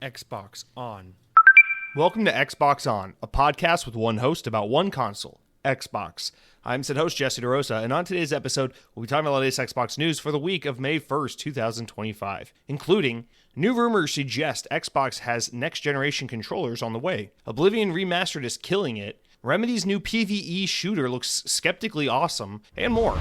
Xbox On. Welcome to Xbox On, a podcast with one host about one console, Xbox. I'm said host Jesse DeRosa, and on today's episode, we'll be talking about the latest Xbox news for the week of May 1st, 2025, including new rumors suggest Xbox has next-generation controllers on the way, Oblivion Remastered is killing it, Remedy's new PvE shooter looks skeptically awesome, and more.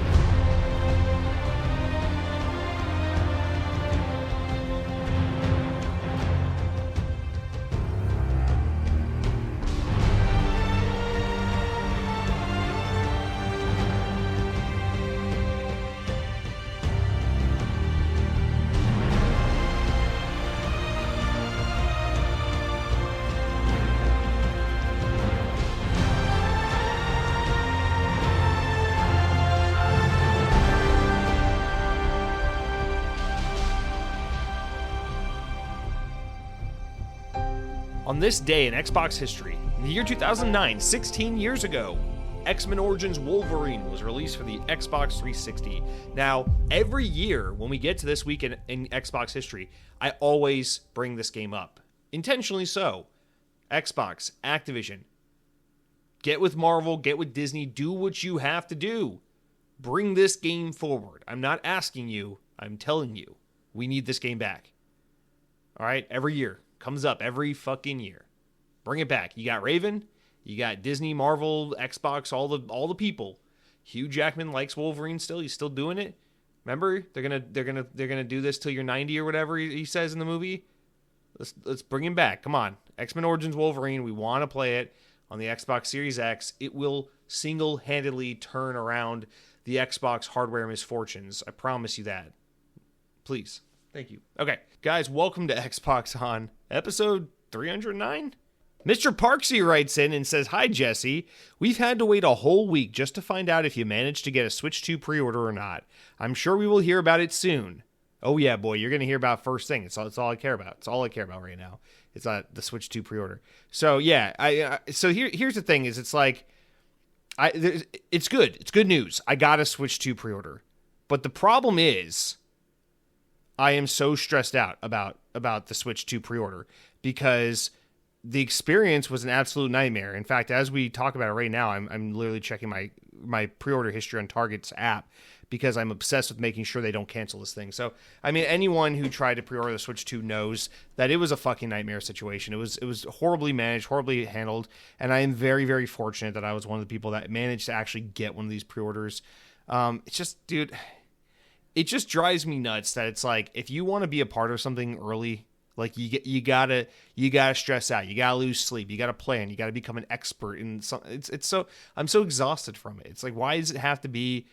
On this day in Xbox history, in the year 2009, 16 years ago, X-Men Origins Wolverine was released for the Xbox 360. Now, every year when we get to this week in Xbox history, I always bring this game up. Intentionally so. Xbox, Activision, get with Marvel, get with Disney, do what you have to do. Bring this game forward. I'm not asking you, I'm telling you. We need this game back. All right, every year. Comes up every fucking year. Bring it back. You got Raven, you got Disney, Marvel, Xbox, all the people. Hugh Jackman likes Wolverine still. He's still doing it. Remember, they're gonna do this till you're 90 or whatever he says in the movie. Let's bring him back. Come on, X-Men Origins Wolverine. We want to play it on the Xbox Series X. It will single-handedly turn around the Xbox hardware misfortunes. I promise you that. Please. Thank you. Okay, guys, welcome to Xbox On, episode 309? Mr. Parksy writes in and says, "Hi, Jesse. We've had to wait a whole week just to find out if you managed to get a Switch 2 pre-order or not. I'm sure we will hear about it soon." Oh, yeah, boy, you're going to hear about first thing. It's all I care about. It's all I care about right now. It's the Switch 2 pre-order. So, yeah, here's the thing is it's like, it's good. It's good news. I got a Switch 2 pre-order. But the problem is, I am so stressed out about the Switch 2 pre-order because the experience was an absolute nightmare. In fact, as we talk about it right now, I'm literally checking my pre-order history on Target's app because I'm obsessed with making sure they don't cancel this thing. So, I mean, anyone who tried to pre-order the Switch 2 knows that it was a fucking nightmare situation. It was horribly managed, horribly handled, and I am very, very fortunate that I was one of the people that managed to actually get one of these pre-orders. It's just, dude, it just drives me nuts that it's like, if you want to be a part of something early, like you gotta stress out, you gotta lose sleep, you gotta plan, you gotta become an expert in something. I'm so exhausted from it. It's like, why does it have to be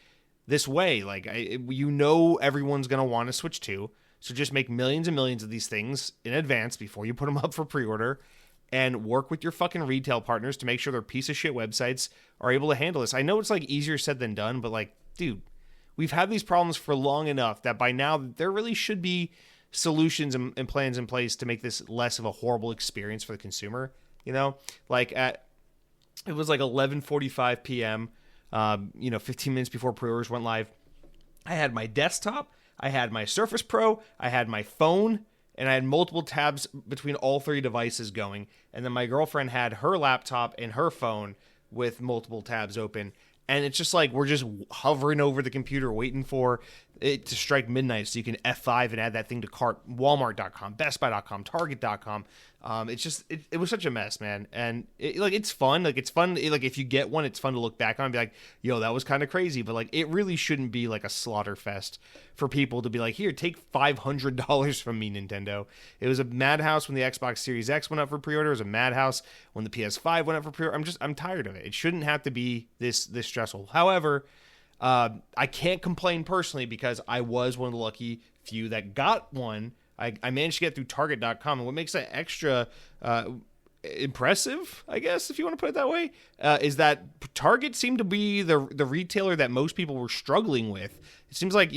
this way? Like, everyone's gonna want to Switch 2, so just make millions and millions of these things in advance before you put them up for pre-order, and work with your fucking retail partners to make sure their piece of shit websites are able to handle this. I know it's like easier said than done, but like, dude, we've had these problems for long enough that by now there really should be solutions and plans in place to make this less of a horrible experience for the consumer. You know, like it was like 11:45 p.m. 15 minutes before pre-orders went live. I had my desktop, I had my Surface Pro, I had my phone, and I had multiple tabs between all three devices going. And then my girlfriend had her laptop and her phone with multiple tabs open. And it's just like we're just hovering over the computer waiting for it to strike midnight so you can F5 and add that thing to cart. Walmart.com, BestBuy.com, Target.com. It was such a mess, man. And it's fun. Like, it's fun. Like, if you get one, it's fun to look back on and be like, yo, that was kind of crazy. But like, it really shouldn't be like a slaughter fest for people to be like, here, take $500 from me, Nintendo. It was a madhouse when the Xbox Series X went up for pre-order. It was a madhouse when the PS5 went up for pre-order. I'm tired of it. It shouldn't have to be this stressful. However, I can't complain personally because I was one of the lucky few that got one. I managed to get through Target.com, and what makes that extra impressive, I guess, if you want to put it that way, is that Target seemed to be the retailer that most people were struggling with. It seems like,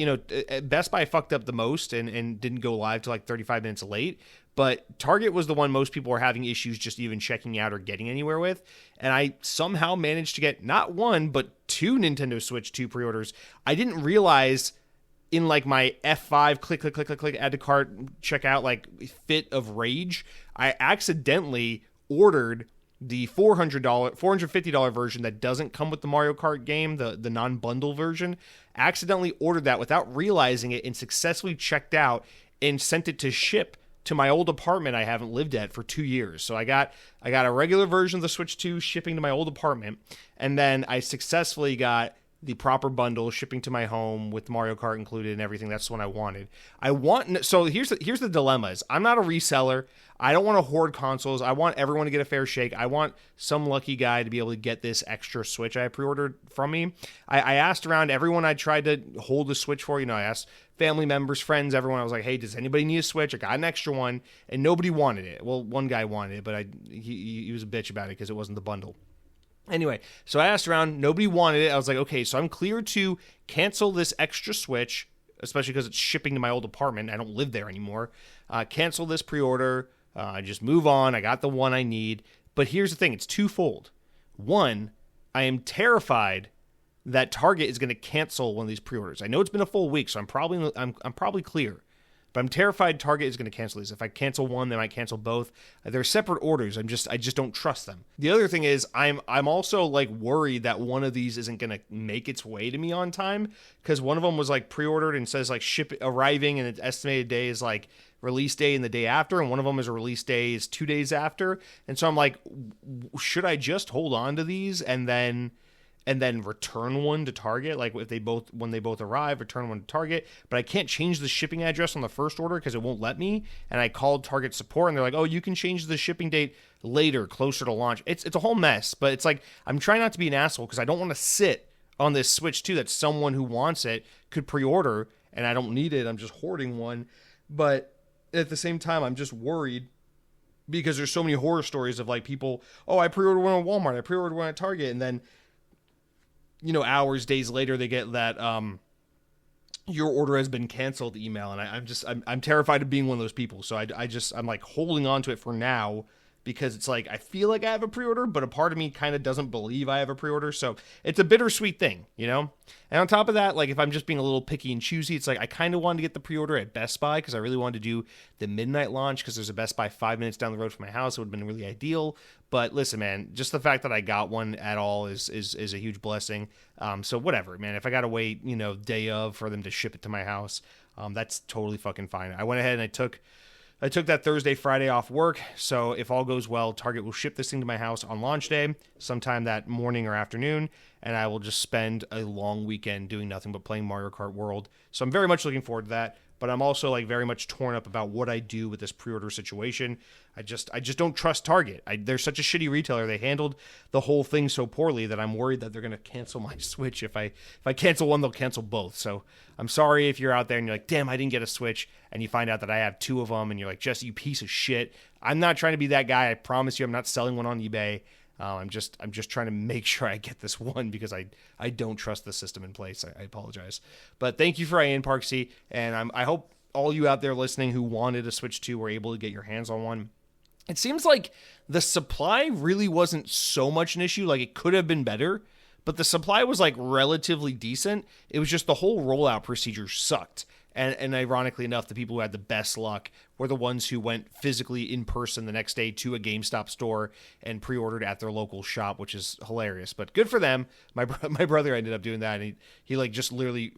Best Buy fucked up the most and didn't go live till like 35 minutes late, but Target was the one most people were having issues just even checking out or getting anywhere with, and I somehow managed to get not one, but two Nintendo Switch 2 pre-orders. I didn't realize in like my F5 click, add to cart, check out, like fit of rage, I accidentally ordered the $450 version that doesn't come with the Mario Kart game, the non-bundle version. Accidentally ordered that without realizing it and successfully checked out and sent it to ship to my old apartment I haven't lived at for 2 years. So I got a regular version of the Switch 2 shipping to my old apartment, and then I successfully got the proper bundle shipping to my home with Mario Kart included and everything. That's the one I wanted. So here's the dilemma is I'm not a reseller. I don't want to hoard consoles. I want everyone to get a fair shake. I want some lucky guy to be able to get this extra Switch I pre-ordered from me. I asked around everyone I tried to hold the Switch for. I asked family members, friends, everyone. I was like, hey, does anybody need a Switch? I got an extra one, and nobody wanted it. Well, one guy wanted it, but he was a bitch about it because it wasn't the bundle. Anyway, so I asked around. Nobody wanted it. I was like, okay, so I'm clear to cancel this extra Switch, especially because it's shipping to my old apartment. I don't live there anymore. Cancel this pre-order. Just move on. I got the one I need. But here's the thing. It's twofold. One, I am terrified that Target is going to cancel one of these pre-orders. I know it's been a full week, so I'm probably clear. But I'm terrified Target is going to cancel these. If I cancel one, they might cancel both. They're separate orders. I just don't trust them. The other thing is I'm also like worried that one of these isn't going to make its way to me on time, because one of them was like pre-ordered and says like ship arriving, and its estimated day is like release day and the day after, and one of them is a release day is 2 days after. And so I'm like, should I just hold on to these and then return one to Target, like when they both arrive, return one to Target, but I can't change the shipping address on the first order because it won't let me. And I called Target support, and they're like, oh, you can change the shipping date later, closer to launch. It's a whole mess, but it's like I'm trying not to be an asshole because I don't want to sit on this Switch 2 that someone who wants it could pre-order, and I don't need it. I'm just hoarding one. But at the same time, I'm just worried because there's so many horror stories of like people, oh, I pre-ordered one at Walmart, I pre-ordered one at Target, and then hours, days later, they get that your order has been canceled email, and I'm terrified of being one of those people. So I'm like holding on to it for now because it's like I feel like I have a pre-order, but a part of me kind of doesn't believe I have a pre-order. So it's a bittersweet thing, And on top of that, like if I'm just being a little picky and choosy, it's like I kind of wanted to get the pre-order at Best Buy because I really wanted to do the midnight launch because there's a Best Buy 5 minutes down the road from my house. It would have been really ideal. But listen, man, just the fact that I got one at all is a huge blessing. So whatever, man. If I got to wait, day of for them to ship it to my house, that's totally fucking fine. I went ahead and I took that Thursday, Friday off work, so if all goes well, Target will ship this thing to my house on launch day, sometime that morning or afternoon, and I will just spend a long weekend doing nothing but playing Mario Kart World. So I'm very much looking forward to that, but I'm also like very much torn up about what I do with this pre-order situation. I just don't trust Target. They're such a shitty retailer. They handled the whole thing so poorly that I'm worried that they're going to cancel my Switch. If I cancel one, they'll cancel both. So I'm sorry if you're out there and you're like, damn, I didn't get a Switch, and you find out that I have two of them, and you're like, Jesse, you piece of shit. I'm not trying to be that guy. I promise you, I'm not selling one on eBay. I'm just trying to make sure I get this one because I don't trust the system in place. I apologize. But thank you for Ian Parksy, and I hope all you out there listening who wanted a Switch 2 were able to get your hands on one. It seems like the supply really wasn't so much an issue. Like it could have been better, but the supply was like relatively decent. It was just the whole rollout procedure sucked. And ironically enough, the people who had the best luck were the ones who went physically in person the next day to a GameStop store and pre-ordered at their local shop, which is hilarious. But good for them. My brother ended up doing that, and he like just literally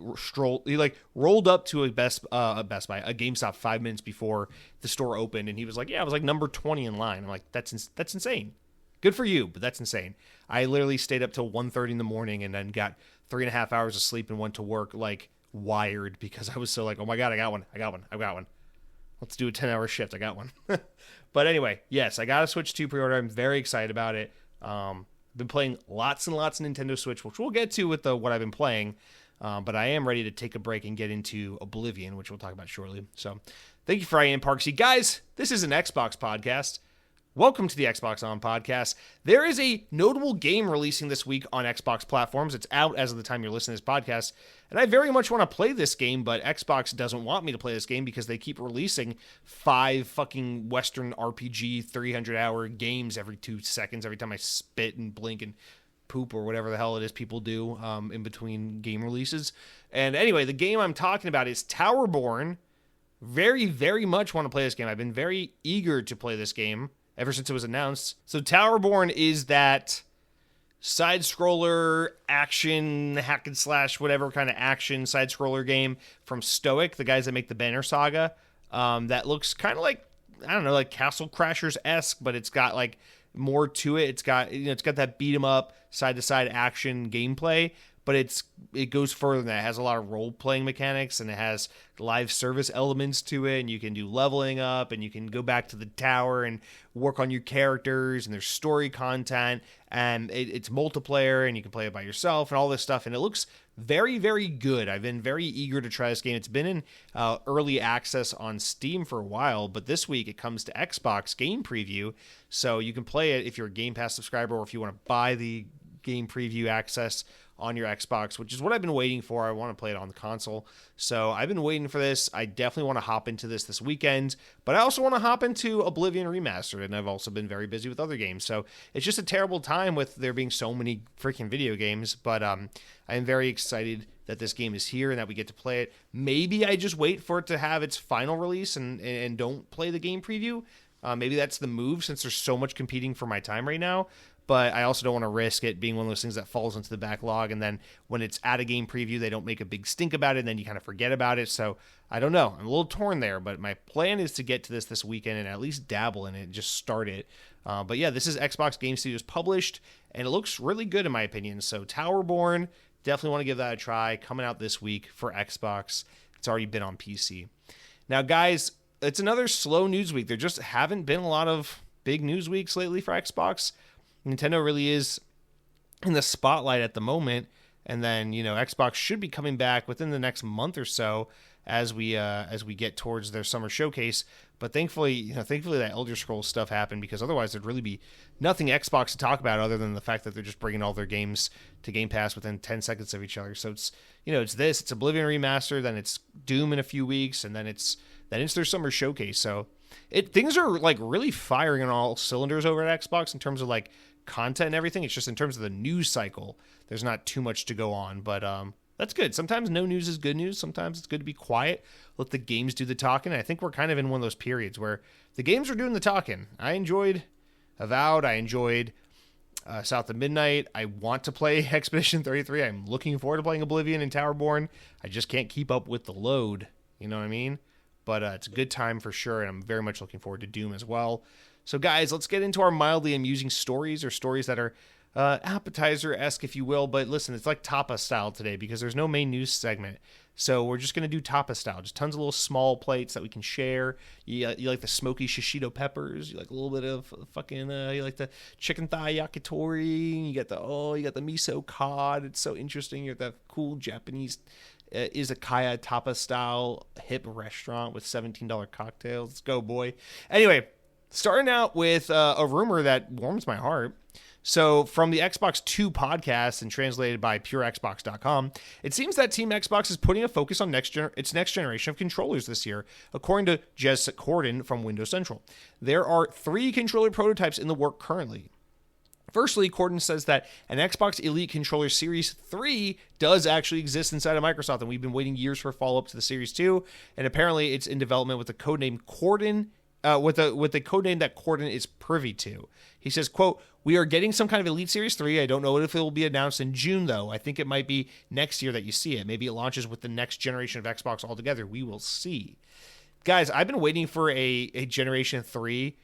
rolled up to a GameStop 5 minutes before the store opened, and he was like, "Yeah, I was like number 20 in line." I'm like, "That's insane." Good for you, but that's insane. I literally stayed up till 1:30 in the morning and then got 3.5 hours of sleep and went to work like wired because I was so like, oh my God, I got one. Let's do a 10-hour shift. I got one. But anyway, yes, I got a Switch 2 pre-order. I'm very excited about it. Been playing lots and lots of Nintendo Switch, which we'll get to with what I've been playing. But I am ready to take a break and get into Oblivion, which we'll talk about shortly. So thank you for Ian Parksy. Guys, this is an Xbox podcast. Welcome to the Xbox On Podcast. There is a notable game releasing this week on Xbox platforms. It's out as of the time you're listening to this podcast, and I very much want to play this game, but Xbox doesn't want me to play this game because they keep releasing 5 fucking Western RPG 300-hour games every 2 seconds, every time I spit and blink and poop or whatever the hell it is people do in between game releases. And anyway, the game I'm talking about is Towerborne. Very, very much want to play this game. I've been very eager to play this game ever since it was announced. So Towerborne is that side-scroller, action, hack and slash, whatever kind of action side-scroller game from Stoic, the guys that make the Banter saga. That looks kind of like, I don't know, like Castle Crashers-esque, but it's got like more to it. It's got, it's got that beat 'em up, side-to-side action gameplay, but it goes further than that. It has a lot of role-playing mechanics, and it has live service elements to it, and you can do leveling up, and you can go back to the tower and work on your characters, and there's story content, and it's multiplayer, and you can play it by yourself, and all this stuff, and it looks very, very good. I've been very eager to try this game. It's been in early access on Steam for a while, but this week it comes to Xbox Game Preview, so you can play it if you're a Game Pass subscriber, or if you want to buy the Game Preview access on your Xbox, which is what I've been waiting for. I want to play it on the console. So I've been waiting for this. I definitely want to hop into this weekend, but I also want to hop into Oblivion Remastered, and I've also been very busy with other games. So it's just a terrible time with there being so many freaking video games, but I am very excited that this game is here and that we get to play it. Maybe I just wait for it to have its final release and don't play the game preview. Maybe that's the move, since there's so much competing for my time right now. But I also don't want to risk it being one of those things that falls into the backlog, and then when it's at a game preview, they don't make a big stink about it, and then you kind of forget about it. So I don't know. I'm a little torn there, but my plan is to get to this weekend and at least dabble in it and just start it. But yeah, this is Xbox Game Studios published, and it looks really good in my opinion. So Towerborne, definitely want to give that a try. Coming out this week for Xbox. It's already been on PC. Now, guys, it's another slow news week. There just haven't been a lot of big news weeks lately for Xbox. Nintendo really is in the spotlight at the moment, and then Xbox should be coming back within the next month or so as we get towards their summer showcase. But thankfully that Elder Scrolls stuff happened, because otherwise there'd really be nothing Xbox to talk about other than the fact that they're just bringing all their games to Game Pass within 10 seconds of each other. So it's it's Oblivion Remastered, then it's Doom in a few weeks, and then it's their summer showcase. So things are like really firing on all cylinders over at Xbox in terms of like content and everything. It's just in terms of the news cycle, there's not too much to go on, but that's good. Sometimes no news is good news. Sometimes it's good to be quiet, let the games do the talking. I think we're kind of in one of those periods where the games are doing the talking. I enjoyed Avowed. I enjoyed South of Midnight. I want to play Expedition 33. I'm looking forward to playing Oblivion and Towerborne. I just can't keep up with the load. You know what I mean? But it's a good time for sure, and I'm very much looking forward to Doom as well. So guys, let's get into our mildly amusing stories, or stories that are appetizer-esque, if you will. But listen, it's like Tapa style today because there's no main news segment. So we're just going to do Tapa style. Just tons of little small plates that we can share. You like the smoky shishito peppers. You like a little bit of fucking, you like the chicken thigh yakitori. You got the miso cod. It's so interesting. You're at that cool Japanese izakaya Tapa style hip restaurant with $17 cocktails. Let's go, boy. Anyway, starting out with a rumor that warms my heart. So from the Xbox 2 podcast and translated by PureXbox.com, it seems that Team Xbox is putting a focus on its next generation of controllers this year, according to Jez Corden from Windows Central. There are 3 controller prototypes in the work currently. Firstly, Corden says that an Xbox Elite Controller Series 3 does actually exist inside of Microsoft, and we've been waiting years for a follow-up to the Series 2, and apparently it's in development with the codename Corden, with the codename that Corden is privy to. He says, quote, "We are getting some kind of Elite Series 3. I don't know if it will be announced in June, though. I think it might be next year that you see it. Maybe it launches with the next generation of Xbox altogether. We will see." Guys, I've been waiting for a Generation 3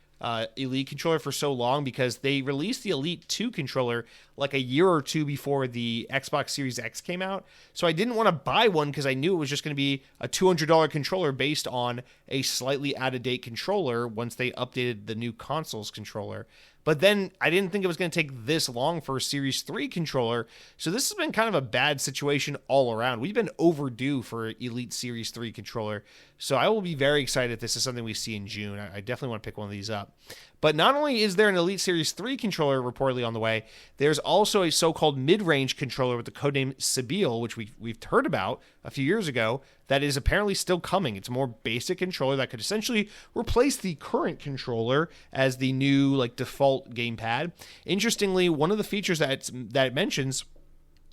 Elite controller for so long because they released the Elite 2 controller like a year or two before the Xbox Series X came out. So I didn't want to buy one because I knew it was just going to be a $200 controller based on a slightly out-of-date controller once they updated the new console's controller. But then I didn't think it was going to take this long for a Series 3 controller. So this has been kind of a bad situation all around. We've been overdue for Elite Series 3 controller. So I will be very excited if this is something we see in June. I definitely want to pick one of these up. But not only is there an Elite Series 3 controller reportedly on the way, there's also a so-called mid-range controller with the codename Sibyl, which we've heard about a few years ago, that is apparently still coming. It's a more basic controller that could essentially replace the current controller as the new like default gamepad. Interestingly, one of the features that it mentions,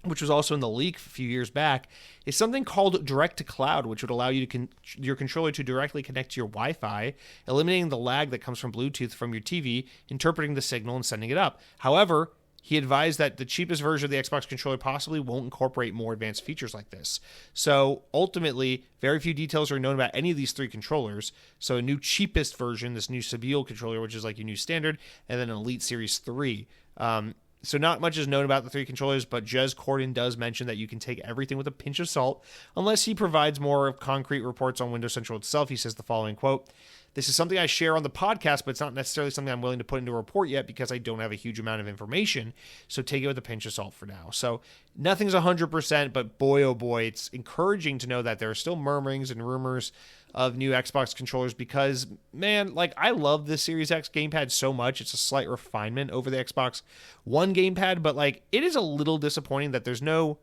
which was also in the leak a few years back, is something called Direct to Cloud, which would allow you to your controller to directly connect to your Wi-Fi, eliminating the lag that comes from Bluetooth from your TV, interpreting the signal and sending it up. However, he advised that the cheapest version of the Xbox controller possibly won't incorporate more advanced features like this. So ultimately, very few details are known about any of these three controllers. So a new cheapest version, this new Sabile controller, which is like your new standard, and then an Elite Series 3. So not much is known about the three controllers, but Jez Corden does mention that you can take everything with a pinch of salt unless he provides more concrete reports on Windows Central itself. He says the following, quote, "This is something I share on the podcast, but it's not necessarily something I'm willing to put into a report yet because I don't have a huge amount of information. So take it with a pinch of salt for now." So nothing's 100%, but boy, oh boy, it's encouraging to know that there are still murmurings and rumors of new Xbox controllers because, man, like I love the Series X gamepad so much. It's a slight refinement over the Xbox One gamepad, but like it is a little disappointing that there's no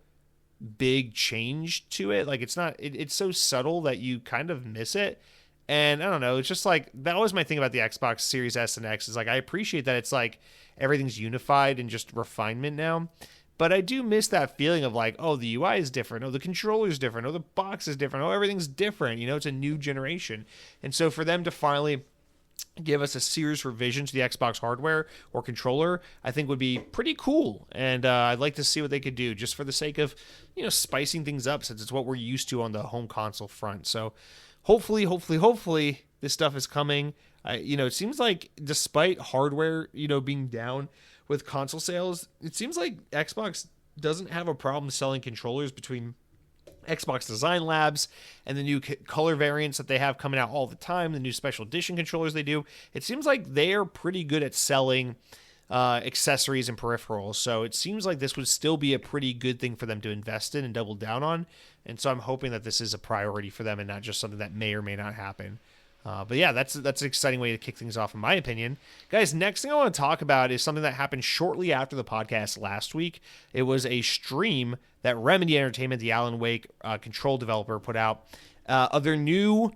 big change to it. Like it's so subtle that you kind of miss it. And I don't know, it's just like, that was my thing about the Xbox Series S and X is like, I appreciate that it's like everything's unified and just refinement now. But I do miss that feeling of like, oh, the UI is different. Oh, the controller's different. Oh, the box is different. Oh, everything's different. You know, it's a new generation. And so for them to finally give us a serious revision to the Xbox hardware or controller, I think would be pretty cool. And I'd like to see what they could do just for the sake of, you know, spicing things up since it's what we're used to on the home console front. So hopefully, this stuff is coming. You know, it seems like despite hardware, you know, being down with console sales, it seems like Xbox doesn't have a problem selling controllers between Xbox Design Labs and the new color variants that they have coming out all the time, the new special edition controllers they do. It seems like they are pretty good at selling accessories and peripherals. So it seems like this would still be a pretty good thing for them to invest in and double down on. And so I'm hoping that this is a priority for them and not just something that may or may not happen. But yeah, that's an exciting way to kick things off, in my opinion. Guys, next thing I want to talk about is something that happened shortly after the podcast last week. It was a stream that Remedy Entertainment, the Alan Wake control developer, put out of their new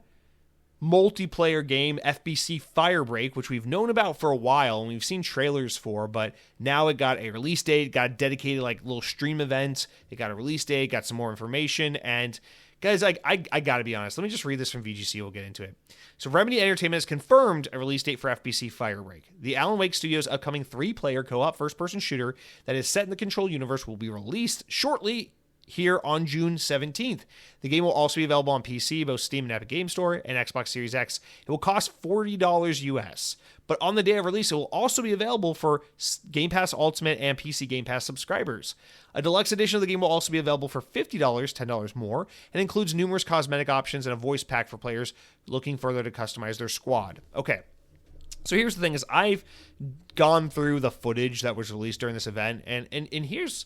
multiplayer game, FBC Firebreak, which we've known about for a while and we've seen trailers for, but now it got a release date, got a dedicated like little stream event. It got a release date, got some more information, and guys, I gotta be honest. Let me just read this from VGC. We'll get into it. So Remedy Entertainment has confirmed a release date for FBC Firebreak. The Alan Wake Studios' upcoming 3-player co-op first-person shooter that is set in the Control universe will be released shortly here on June 17th. The game will also be available on PC, both Steam and Epic Game Store, and Xbox Series X. It will cost $40 US. But on the day of release, it will also be available for Game Pass Ultimate and PC Game Pass subscribers. A deluxe edition of the game will also be available for $50, $10 more, and includes numerous cosmetic options and a voice pack for players looking further to customize their squad. Okay. So here's the thing is I've gone through the footage that was released during this event, and here's,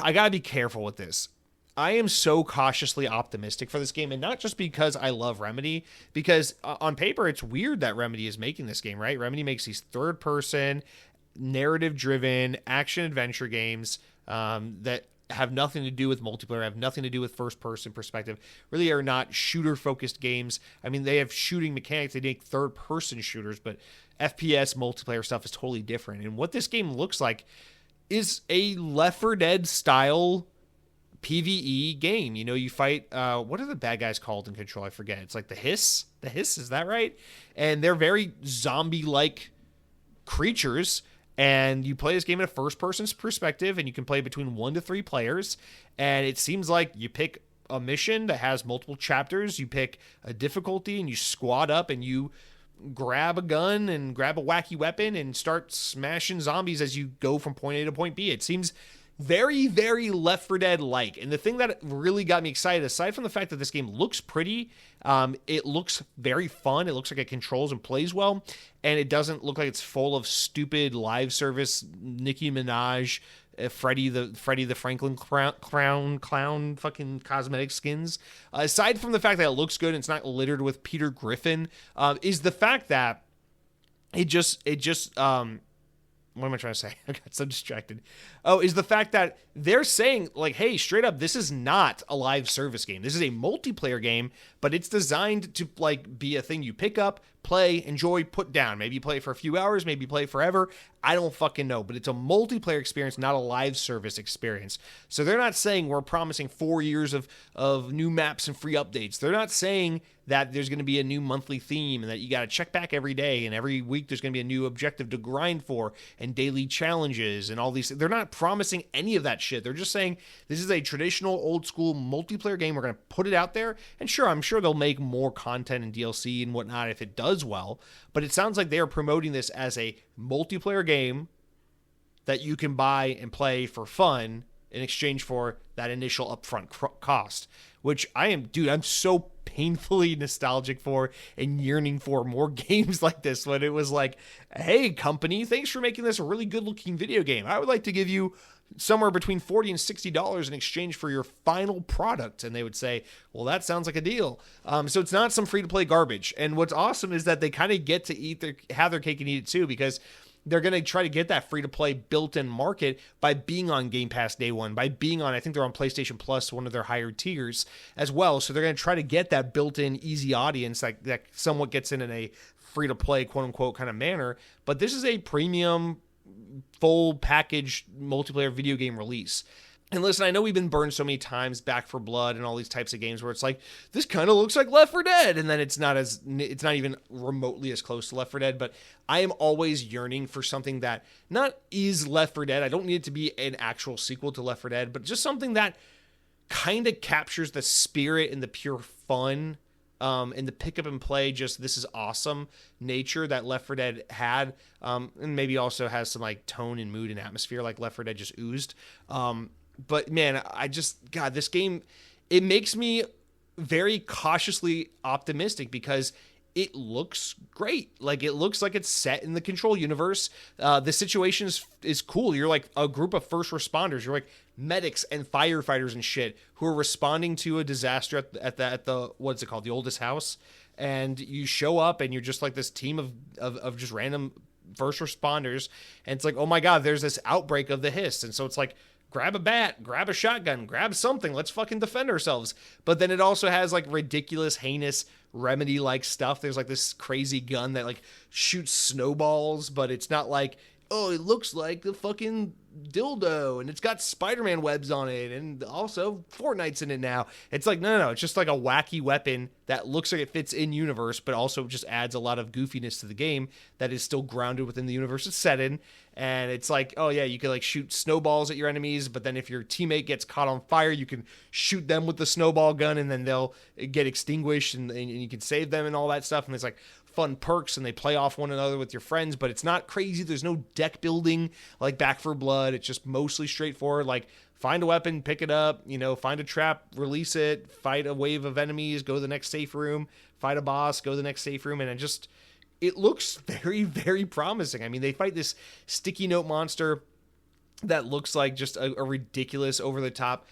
I gotta be careful with this. I am so cautiously optimistic for this game, and not just because I love Remedy, because on paper, it's weird that Remedy is making this game, right? Remedy makes these third-person, narrative-driven, action-adventure games that have nothing to do with multiplayer, have nothing to do with first-person perspective, really are not shooter-focused games. I mean, they have shooting mechanics, they make third-person shooters, but FPS multiplayer stuff is totally different. And what this game looks like is a Left 4 Dead style PvE game. You know, you fight, what are the bad guys called in Control? I forget. It's like the Hiss. The Hiss, is that right? And they're very zombie-like creatures, and you play this game in a first-person perspective, and you can play between 1 to 3 players, and it seems like you pick a mission that has multiple chapters, you pick a difficulty, and you squad up, and you grab a gun and grab a wacky weapon and start smashing zombies as you go from point A to point B. It seems very, very Left 4 Dead-like. And the thing that really got me excited, aside from the fact that this game looks pretty, it looks very fun. It looks like it controls and plays well. And it doesn't look like it's full of stupid live service, Nicki Minaj, Freddy the Franklin clown fucking cosmetic skins. Aside from the fact that it looks good and it's not littered with Peter Griffin, is the fact that it just what am I trying to say? I got so distracted. Oh, is the fact that they're saying, like, hey, straight up, this is not a live service game. This is a multiplayer game, but it's designed to, like, be a thing you pick up, play, enjoy, put down. Maybe you play it for a few hours, maybe you play it forever. I don't fucking know, but it's a multiplayer experience, not a live service experience. So they're not saying we're promising 4 years of new maps and free updates. They're not saying that there's going to be a new monthly theme and that you got to check back every day and every week there's going to be a new objective to grind for and daily challenges and all these. They're not promising any of that shit. They're just saying this is a traditional old school multiplayer game. We're going to put it out there, and sure, I'm sure they'll make more content and DLC and whatnot if it does well, but it sounds like they are promoting this as a multiplayer game that you can buy and play for fun in exchange for that initial upfront cost, which I'm so painfully nostalgic for and yearning for more games like this, when it was like, hey, company, thanks for making this a really good looking video game. I would like to give you somewhere between $40 and $60 in exchange for your final product. And they would say, well, that sounds like a deal. So it's not some free to play garbage. And what's awesome is that they kind of get to have their cake and eat it too, because they're going to try to get that free-to-play built-in market by being on Game Pass day one, by being on, I think they're on PlayStation Plus, one of their higher tiers as well. So they're going to try to get that built-in easy audience that somewhat gets in a free-to-play, quote-unquote, kind of manner. But this is a premium, full package multiplayer video game release. And listen, I know we've been burned so many times, Back for Blood and all these types of games where it's like, this kind of looks like Left 4 Dead, and then it's not even remotely as close to Left 4 Dead, but I am always yearning for something that not is Left 4 Dead. I don't need it to be an actual sequel to Left 4 Dead, but just something that kind of captures the spirit and the pure fun and the pick up and play, just this is awesome nature that Left 4 Dead had, and maybe also has some like tone and mood and atmosphere like Left 4 Dead just oozed. But man, God, this game, it makes me very cautiously optimistic because it looks great. Like, it looks like it's set in the Control universe. The situation is cool. You're like a group of first responders. You're like medics and firefighters and shit who are responding to a disaster at the what's it called? The Oldest House. And you show up and you're just like this team of just random first responders. And it's like, oh my God, there's this outbreak of the Hiss. And so it's like, grab a bat, grab a shotgun, grab something. Let's fucking defend ourselves. But then it also has like ridiculous, heinous Remedy-like stuff. There's like this crazy gun that like shoots snowballs, but it's not like, oh, it looks like the fucking dildo and it's got Spider-Man webs on it and also Fortnite's in it now. It's like, no. It's just like a wacky weapon that looks like it fits in universe, but also just adds a lot of goofiness to the game that is still grounded within the universe it's set in. And it's like, oh yeah, you can like shoot snowballs at your enemies, but then if your teammate gets caught on fire, you can shoot them with the snowball gun and then they'll get extinguished and you can save them and all that stuff. And there's like fun perks and they play off one another with your friends, but it's not crazy. There's no deck building like Back 4 Blood. It's just mostly straightforward. Like, find a weapon, pick it up, find a trap, release it, fight a wave of enemies, go to the next safe room, fight a boss, go to the next safe room. And it looks very, very promising. I mean, they fight this sticky note monster that looks like just a ridiculous, over the top,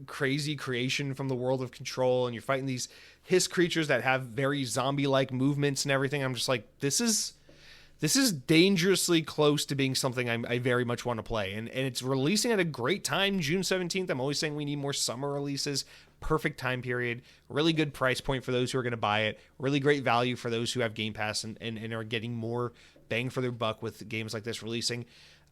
crazy creation from the world of Control. And you're fighting these Hiss creatures that have very zombie-like movements and everything. I'm just like, this is dangerously close to being something I very much want to play. And it's releasing at a great time, June 17th. I'm always saying we need more summer releases. Perfect time period. Really good price point for those who are going to buy it. Really great value for those who have Game Pass and are getting more bang for their buck with games like this releasing.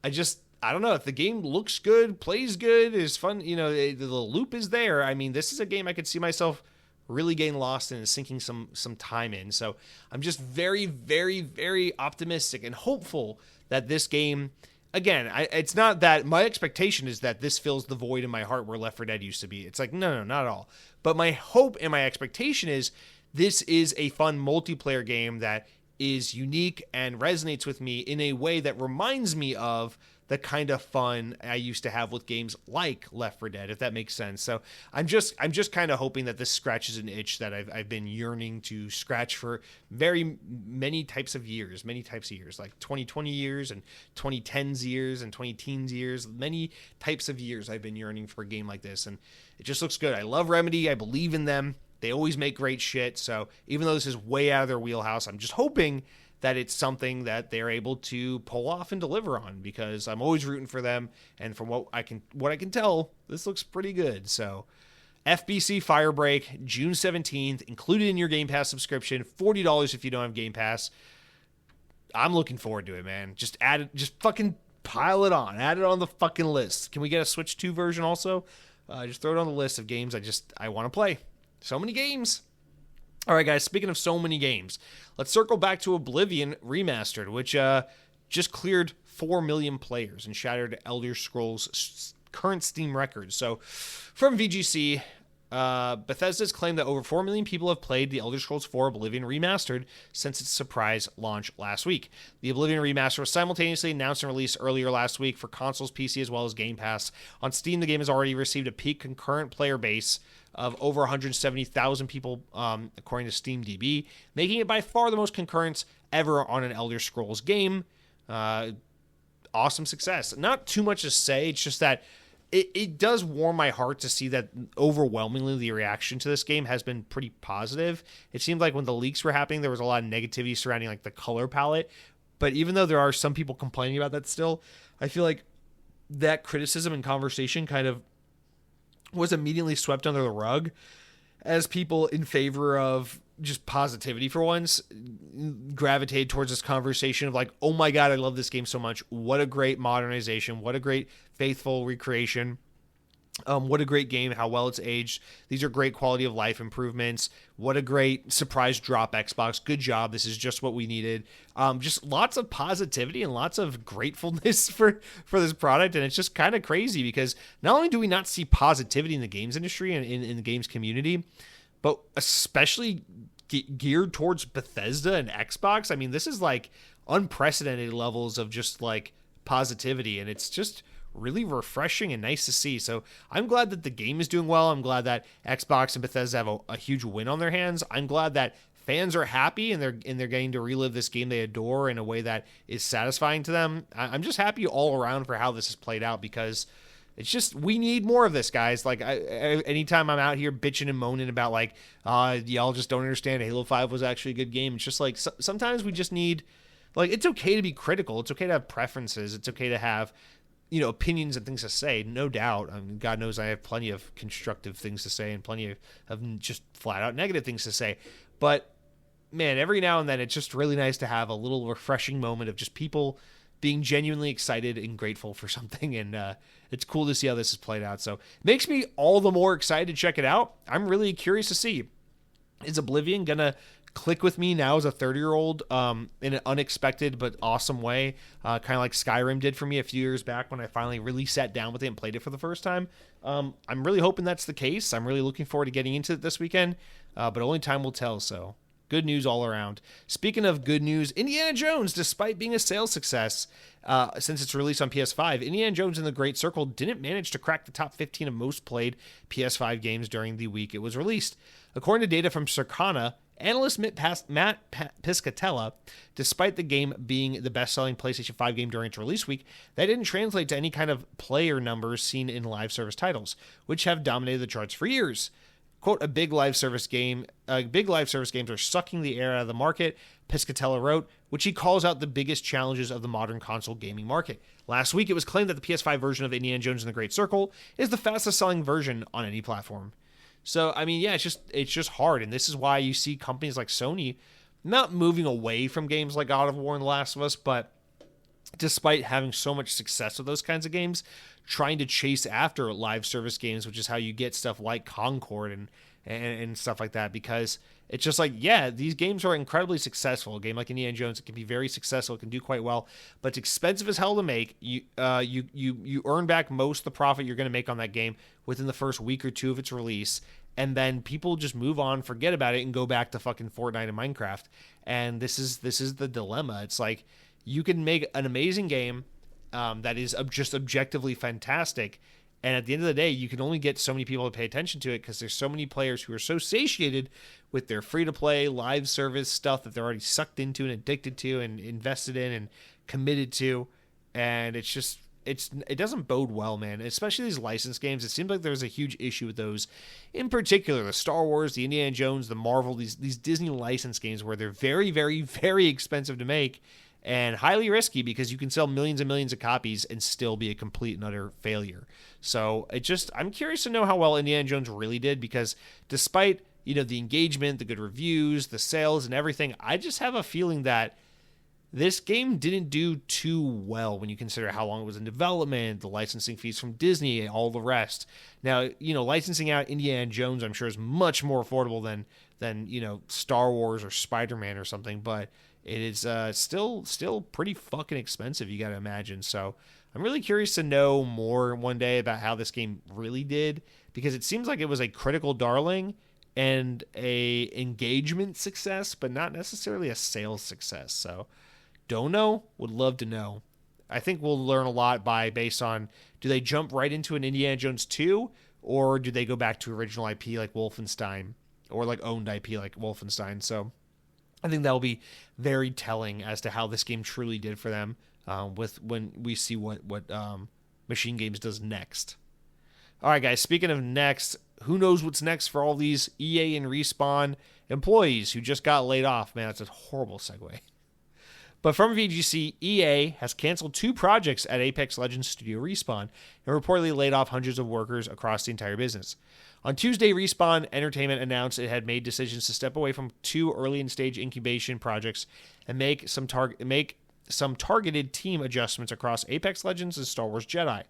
I don't know. If the game looks good, plays good, is fun, the loop is there. I mean, this is a game I could see myself really getting lost in and sinking some time in. So I'm just very, very, very optimistic and hopeful that this game, again, it's not that my expectation is that this fills the void in my heart where Left 4 Dead used to be. It's like, no, not at all. But my hope and my expectation is this is a fun multiplayer game that is unique and resonates with me in a way that reminds me of the kind of fun I used to have with games like Left 4 Dead, if that makes sense. So I'm just kind of hoping that this scratches an itch that I've been yearning to scratch for very many types of years, like 2020 years and 2010s years and 20-teens years, many types of years I've been yearning for a game like this. And it just looks good. I love Remedy. I believe in them. They always make great shit. So even though this is way out of their wheelhouse, I'm just hoping that it's something that they're able to pull off and deliver on, because I'm always rooting for them. And from what I can tell, this looks pretty good. So FBC Firebreak, June 17th, included in your Game Pass subscription, $40 if you don't have Game Pass. I'm looking forward to it, man. Just fucking pile it on. Add it on the fucking list. Can we get a Switch 2 version also? Just throw it on the list of games I want to play. So many games. All right, guys, speaking of so many games, let's circle back to Oblivion Remastered, which just cleared 4 million players and shattered Elder Scrolls' current Steam record. So from VGC, Bethesda's claimed that over 4 million people have played The Elder Scrolls IV Oblivion Remastered since its surprise launch last week. The Oblivion Remaster was simultaneously announced and released earlier last week for consoles, PC, as well as Game Pass. On Steam, the game has already received a peak concurrent player base of over 170,000 people, according to SteamDB, making it by far the most concurrents ever on an Elder Scrolls game. Awesome success. Not too much to say, it's just that it does warm my heart to see that overwhelmingly the reaction to this game has been pretty positive. It seemed like when the leaks were happening, there was a lot of negativity surrounding like the color palette. But even though there are some people complaining about that still, I feel like that criticism and conversation kind of was immediately swept under the rug as people in favor of just positivity for once gravitated towards this conversation of like, oh my God, I love this game so much. What a great modernization. What a great faithful recreation. What a great game. How well it's aged. These are great quality of life improvements. What a great surprise drop, Xbox. Good job. This is just what we needed. Just lots of positivity and lots of gratefulness for this product. And it's just kind of crazy because not only do we not see positivity in the games industry and in the games community, but especially geared towards Bethesda and Xbox. I mean, this is like unprecedented levels of just like positivity, and it's just really refreshing and nice to see. So I'm glad that the game is doing well. I'm glad that Xbox and Bethesda have a huge win on their hands. I'm glad that fans are happy and they're getting to relive this game they adore in a way that is satisfying to them. I'm just happy all around for how this has played out, because it's just, we need more of this, guys. Like, anytime I'm out here bitching and moaning about, like, y'all just don't understand Halo 5 was actually a good game. It's just like, sometimes we just need, like, it's okay to be critical. It's okay to have preferences. It's okay to have, opinions and things to say, no doubt. I mean, God knows I have plenty of constructive things to say and plenty of just flat out negative things to say. But, man, every now and then it's just really nice to have a little refreshing moment of just people being genuinely excited and grateful for something, and it's cool to see how this has played out. So it makes me all the more excited to check it out. I'm really curious to see, is Oblivion gonna click with me now as a 30-year-old in an unexpected but awesome way, kind of like Skyrim did for me a few years back when I finally really sat down with it and played it for the first time. I'm really hoping that's the case. I'm really looking forward to getting into it this weekend, but only time will tell. So good news all around. Speaking of good news, Indiana Jones, despite being a sales success since its release on PS5, Indiana Jones and the Great Circle didn't manage to crack the top 15 of most played PS5 games during the week it was released. According to data from Circana, analyst Matt Piscatella, despite the game being the best-selling PlayStation 5 game during its release week, that didn't translate to any kind of player numbers seen in live service titles, which have dominated the charts for years. Quote, big live service games are sucking the air out of the market, Piscatella wrote, which he calls out the biggest challenges of the modern console gaming market. Last week, it was claimed that the PS5 version of Indiana Jones and the Great Circle is the fastest selling version on any platform. So, I mean, yeah, it's just hard, and this is why you see companies like Sony not moving away from games like God of War and The Last of Us, but despite having so much success with those kinds of games, trying to chase after live service games, which is how you get stuff like Concord and stuff like that, because it's just like, yeah, these games are incredibly successful. A game like Indiana Jones, it can be very successful, it can do quite well, but it's expensive as hell to make. You earn back most of the profit you're going to make on that game within the first week or two of its release, and then people just move on, forget about it, and go back to fucking Fortnite and Minecraft. And this is the dilemma. It's like, you can make an amazing game that is just objectively fantastic, and at the end of the day, you can only get so many people to pay attention to it because there's so many players who are so satiated with their free-to-play live service stuff that they're already sucked into and addicted to and invested in and committed to, and it's just, it doesn't bode well, man. Especially these licensed games. It seems like there's a huge issue with those. In particular, the Star Wars, the Indiana Jones, the Marvel, these Disney licensed games where they're very, very, very expensive to make and highly risky because you can sell millions and millions of copies and still be a complete and utter failure. So I'm curious to know how well Indiana Jones really did, because despite, the engagement, the good reviews, the sales and everything, I just have a feeling that this game didn't do too well when you consider how long it was in development, the licensing fees from Disney, all the rest. Now, licensing out Indiana Jones, I'm sure, is much more affordable than Star Wars or Spider-Man or something, but it is still pretty fucking expensive, you got to imagine. So I'm really curious to know more one day about how this game really did, because it seems like it was a critical darling and a engagement success, but not necessarily a sales success. So don't know. Would love to know. I think we'll learn a lot based on, do they jump right into an Indiana Jones 2, or do they go back to original IP like Wolfenstein, or like owned IP like Wolfenstein? So I think that'll be very telling as to how this game truly did for them, with when we see what Machine Games does next. All right, guys, speaking of next, who knows what's next for all these EA and Respawn employees who just got laid off? Man, that's a horrible segue. But from VGC, EA has canceled 2 projects at Apex Legends Studio Respawn and reportedly laid off hundreds of workers across the entire business. On Tuesday, Respawn Entertainment announced it had made decisions to step away from 2 early-in-stage incubation projects and make some targeted team adjustments across Apex Legends and Star Wars Jedi.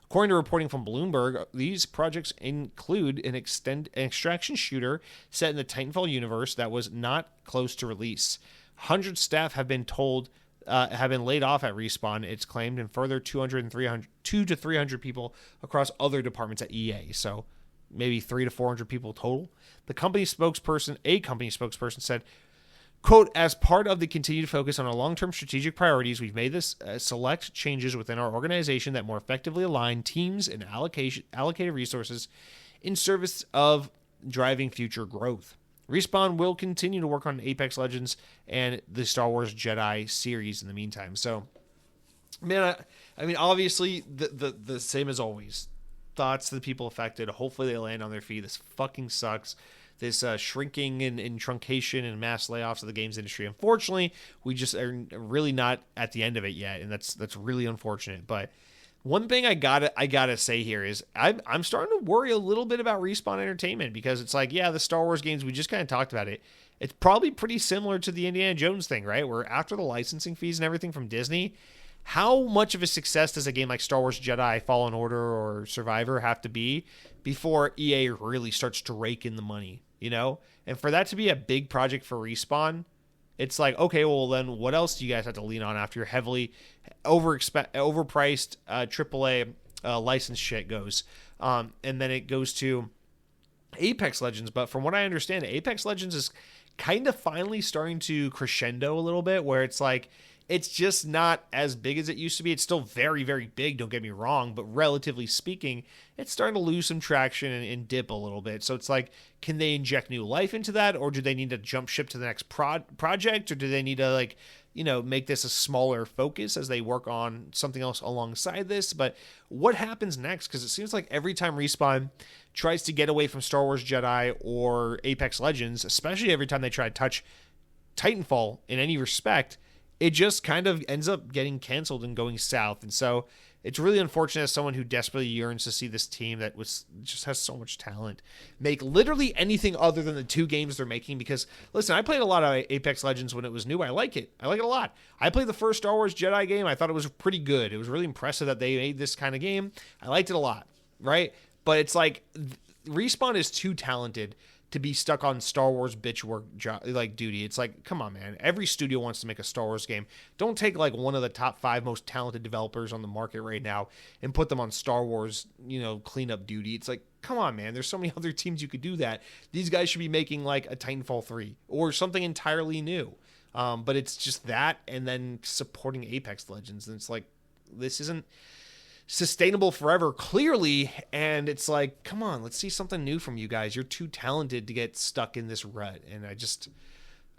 According to reporting from Bloomberg, these projects include an extraction shooter set in the Titanfall universe that was not close to release. 100 staff have been laid off at Respawn, it's claimed, and further 200 to 300 people across other departments at EA. So maybe 300 to 400 people total. A company spokesperson said, quote, "As part of the continued focus on our long-term strategic priorities, we've made this select changes within our organization that more effectively align teams and allocated resources in service of driving future growth. Respawn will continue to work on Apex Legends and the Star Wars Jedi series in the meantime." So, man, I mean, obviously, the same as always. Thoughts to the people affected. Hopefully they land on their feet. This fucking sucks. This shrinking and truncation and mass layoffs of the games industry. Unfortunately, we just are really not at the end of it yet, and that's really unfortunate. But one thing I gotta say here is I'm starting to worry a little bit about Respawn Entertainment, because it's like, yeah, the Star Wars games, we just kind of talked about it. It's probably pretty similar to the Indiana Jones thing, right? Where after the licensing fees and everything from Disney, how much of a success does a game like Star Wars Jedi, Fallen Order, or Survivor have to be before EA really starts to rake in the money, And for that to be a big project for Respawn, it's like, okay, well then what else do you guys have to lean on after your heavily overpriced AAA license shit goes? And then it goes to Apex Legends. But from what I understand, Apex Legends is kind of finally starting to crescendo a little bit, where it's like, it's just not as big as it used to be. It's still very, very big, don't get me wrong, but relatively speaking, it's starting to lose some traction and dip a little bit. So it's like, can they inject new life into that, or do they need to jump ship to the next project, or do they need to make this a smaller focus as they work on something else alongside this? But what happens next? Because it seems like every time Respawn tries to get away from Star Wars Jedi or Apex Legends, especially every time they try to touch Titanfall in any respect, it just kind of ends up getting canceled and going south. And so it's really unfortunate, as someone who desperately yearns to see this team that just has so much talent make literally anything other than the 2 games they're making. Because listen, I played a lot of Apex Legends when it was new. I like it a lot. I played the first Star Wars Jedi game. I thought it was pretty good. It was really impressive that they made this kind of game. I liked it a lot, right? But it's like, Respawn is too talented to be stuck on Star Wars bitch work duty. It's like, come on, man. Every studio wants to make a Star Wars game. Don't take one of the top 5 most talented developers on the market right now and put them on Star Wars, cleanup duty. It's like, come on, man. There's so many other teams you could do that. These guys should be making a Titanfall 3 or something entirely new. But it's just that, and then supporting Apex Legends. And it's like, this isn't sustainable forever, clearly. And it's like, come on, let's see something new from you guys. You're too talented to get stuck in this rut. And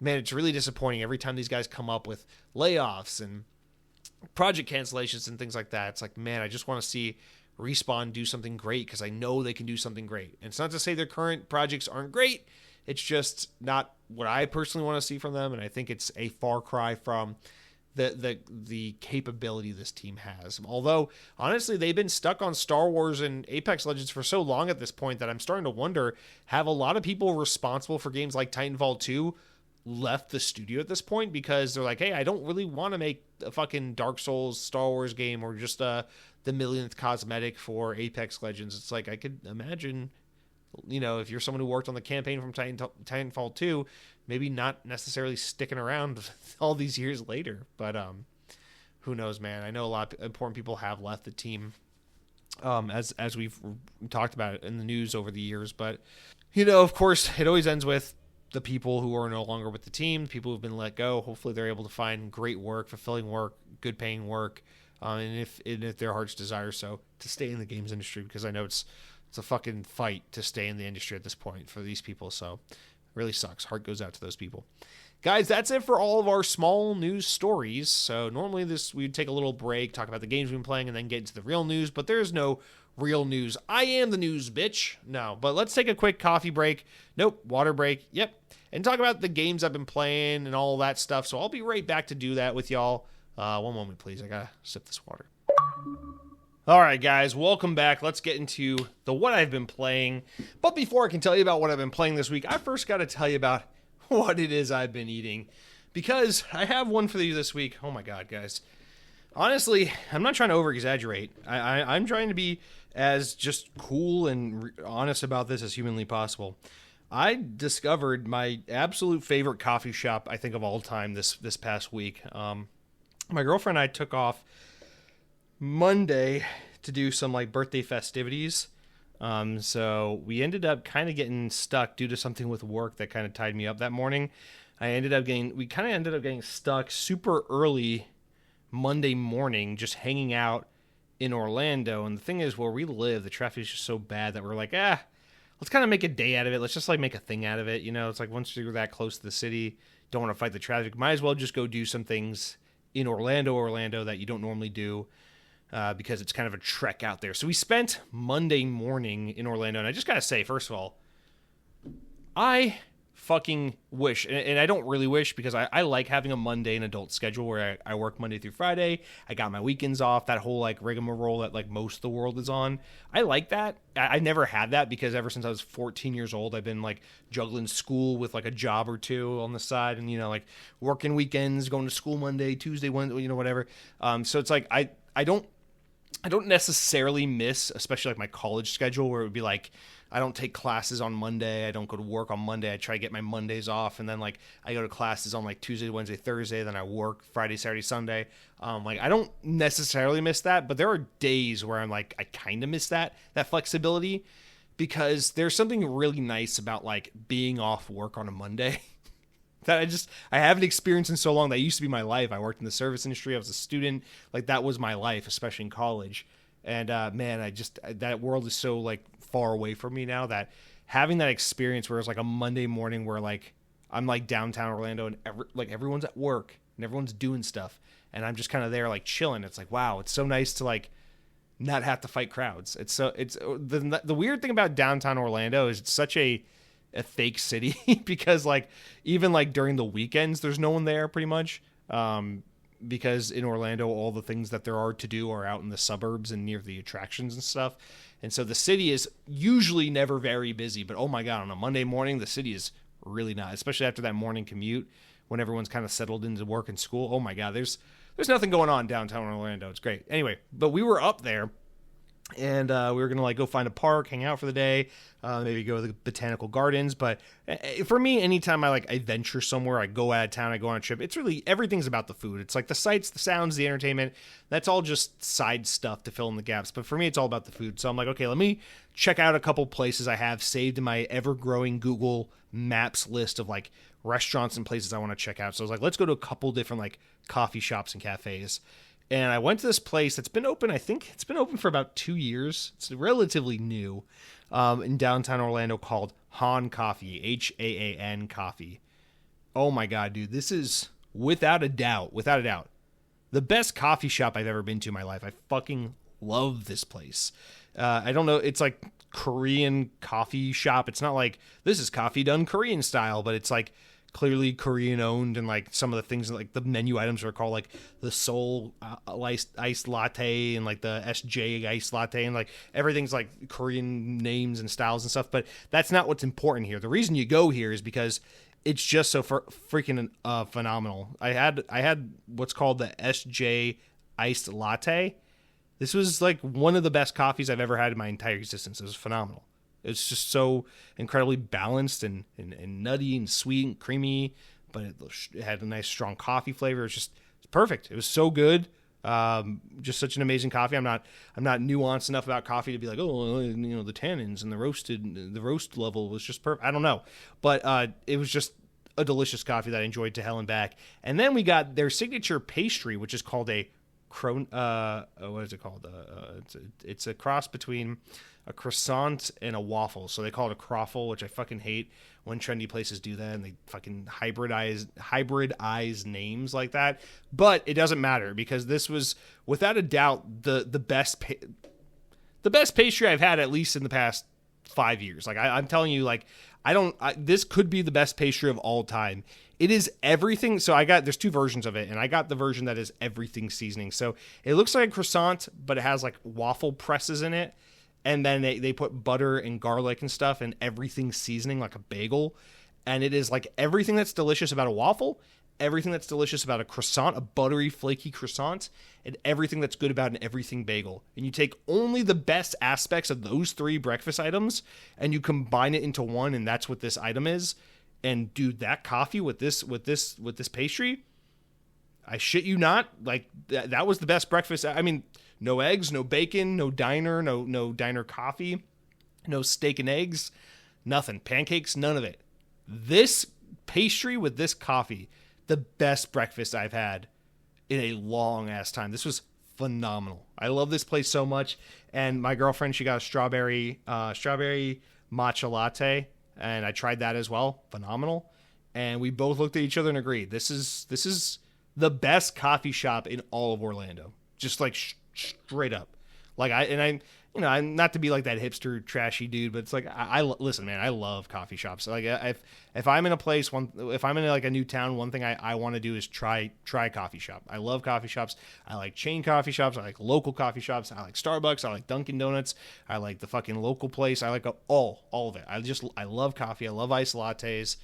man, it's really disappointing every time these guys come up with layoffs and project cancellations and things like that. It's like, man, I just want to see Respawn do something great because I know they can do something great. And it's not to say their current projects aren't great. It's just not what I personally want to see from them. And I think it's a far cry from the capability this team has. Although, honestly, they've been stuck on Star Wars and Apex Legends for so long at this point that I'm starting to wonder, have a lot of people responsible for games like Titanfall 2 left the studio at this point because they're like, hey, I don't really want to make a fucking Dark Souls Star Wars game or just the millionth cosmetic for Apex Legends. It's like, I could imagine, if you're someone who worked on the campaign from Titanfall 2, maybe not necessarily sticking around all these years later. But who knows, man? I know a lot of important people have left the team, as we've talked about it in the news over the years. But, of course, it always ends with the people who are no longer with the team, people who've been let go. Hopefully they're able to find great work, fulfilling work, good paying work, and if their hearts desire so, to stay in the games industry, because I know it's a fucking fight to stay in the industry at this point for these people. So it really sucks. Heart goes out to those people. Guys, that's it for all of our small news stories. So normally we'd take a little break, talk about the games we've been playing, and then get into the real news, but there's no real news. I am the news, bitch. No, but let's take a quick coffee break. Nope, water break. Yep. And talk about the games I've been playing and all that stuff. So I'll be right back to do that with y'all. One moment, please. I gotta sip this water. All right, guys, welcome back. Let's get into what I've been playing. But before I can tell you about what I've been playing this week, I first got to tell you about what it is I've been eating, because I have one for you this week. Oh my God, guys. Honestly, I'm not trying to over-exaggerate. I'm trying to be as just cool and honest about this as humanly possible. I discovered my absolute favorite coffee shop, I think, of all time this past week. My girlfriend and I took off Monday to do some birthday festivities. So we ended up kind of getting stuck due to something with work that kind of tied me up that morning. We ended up getting stuck super early Monday morning, just hanging out in Orlando. And the thing is, where we live, the traffic is just so bad that we're like, let's kind of make a day out of it. Let's just make a thing out of it. It's like, once you're that close to the city, don't want to fight the traffic. Might as well just go do some things in Orlando that you don't normally do. Because it's kind of a trek out there. So we spent Monday morning in Orlando, and I just gotta say, first of all, I fucking wish, and I don't really wish, because I like having a mundane adult schedule where I work Monday through Friday. I got my weekends off, that whole rigmarole that most of the world is on. I like that. I never had that, because ever since I was 14 years old, I've been juggling school with a job or two on the side, and working weekends, going to school Monday, Tuesday, Wednesday, whatever. So it's I don't necessarily miss, especially my college schedule, where it would be I don't take classes on Monday. I don't go to work on Monday. I try to get my Mondays off. And then I go to classes on Tuesday, Wednesday, Thursday. Then I work Friday, Saturday, Sunday. I don't necessarily miss that, but there are days where I'm I kind of miss that flexibility, because there's something really nice about being off work on a Monday. That I haven't experienced in so long. That used to be my life. I worked in the service industry. I was a student. That was my life, especially in college. And man, that world is so far away from me now, that having that experience where it's a Monday morning where I'm downtown Orlando and everyone's at work and everyone's doing stuff, and I'm just kind of there chilling. It's wow, it's so nice to not have to fight crowds. It's the weird thing about downtown Orlando is it's such a fake city because even during the weekends there's no one there pretty much, because in Orlando all the things that there are to do are out in the suburbs and near the attractions and stuff, and so the city is usually never very busy. But oh my God, on a Monday morning the city is really not, especially after that morning commute when everyone's kind of settled into work and school. Oh my God, there's nothing going on downtown Orlando. It's great. Anyway, but we were up there, and we were going to go find a park, hang out for the day, maybe go to the botanical gardens. But for me, anytime I venture somewhere, I go out of town, I go on a trip, it's really, everything's about the food. It's the sights, the sounds, the entertainment. That's all just side stuff to fill in the gaps. But for me, it's all about the food. So I'm okay, let me check out a couple places I have saved in my ever-growing Google Maps list of restaurants and places I want to check out. So I was let's go to a couple different coffee shops and cafes. And I went to this place that's been open, I think it's been open for about 2 years. It's relatively new, in downtown Orlando, called Han Coffee, Haan Coffee. Oh my God, dude, this is without a doubt, the best coffee shop I've ever been to in my life. I fucking love this place. I don't know. It's like Korean coffee shop. It's not like this is coffee done Korean style, but it's like clearly Korean owned, and like some of the things like the menu items are called like the Seoul iced latte and like the SJ iced latte, and like everything's like Korean names and styles and stuff. But that's not what's important here. The reason you go here is because it's just so freaking phenomenal. I had what's called the SJ iced latte. This was like one of the best coffees I've ever had in my entire existence. It was phenomenal. It's just so incredibly balanced and nutty and sweet and creamy, but it had a nice strong coffee flavor. It's perfect. It was so good. Just such an amazing coffee. I'm not nuanced enough about coffee to be like, oh, you know, the tannins and the roast level was just perfect. I don't know, but it was just a delicious coffee that I enjoyed to hell and back. And then we got their signature pastry, which is called a what is it called? It's a cross between a croissant and a waffle. So they call it a croffle, which I fucking hate when trendy places do that and they fucking hybridize names like that. But it doesn't matter because this was without a doubt the best pastry I've had, at least in the past 5 years. Like I'm telling you, like this could be the best pastry of all time. It is everything. So there's two versions of it, and I got the version that is everything seasoning. So it looks like a croissant, but it has like waffle presses in it. And then they put butter and garlic and stuff and everything seasoning like a bagel. And it is like everything that's delicious about a waffle, everything that's delicious about a croissant, a buttery, flaky croissant, and everything that's good about an everything bagel. And you take only the best aspects of those three breakfast items and you combine it into one, and that's what this item is. And dude, that coffee with this pastry, I shit you not, like that was the best breakfast. I mean, no eggs, no bacon, no diner, no diner coffee, no steak and eggs, nothing. Pancakes, none of it. This pastry with this coffee, the best breakfast I've had in a long ass time. This was phenomenal. I love this place so much. And my girlfriend, she got a strawberry matcha latte, and I tried that as well. Phenomenal. And we both looked at each other and agreed. This is the best coffee shop in all of Orlando. Just like straight up. Like I'm not to be like that hipster trashy dude, but it's like I listen, man. I love coffee shops. Like if I'm in a place, if I'm in like a new town, one thing I want to do is try coffee shop. I love coffee shops. I like chain coffee shops. I like local coffee shops. I like Starbucks. I like Dunkin' Donuts. I like the fucking local place. I like all of it. I love coffee. I love iced lattes.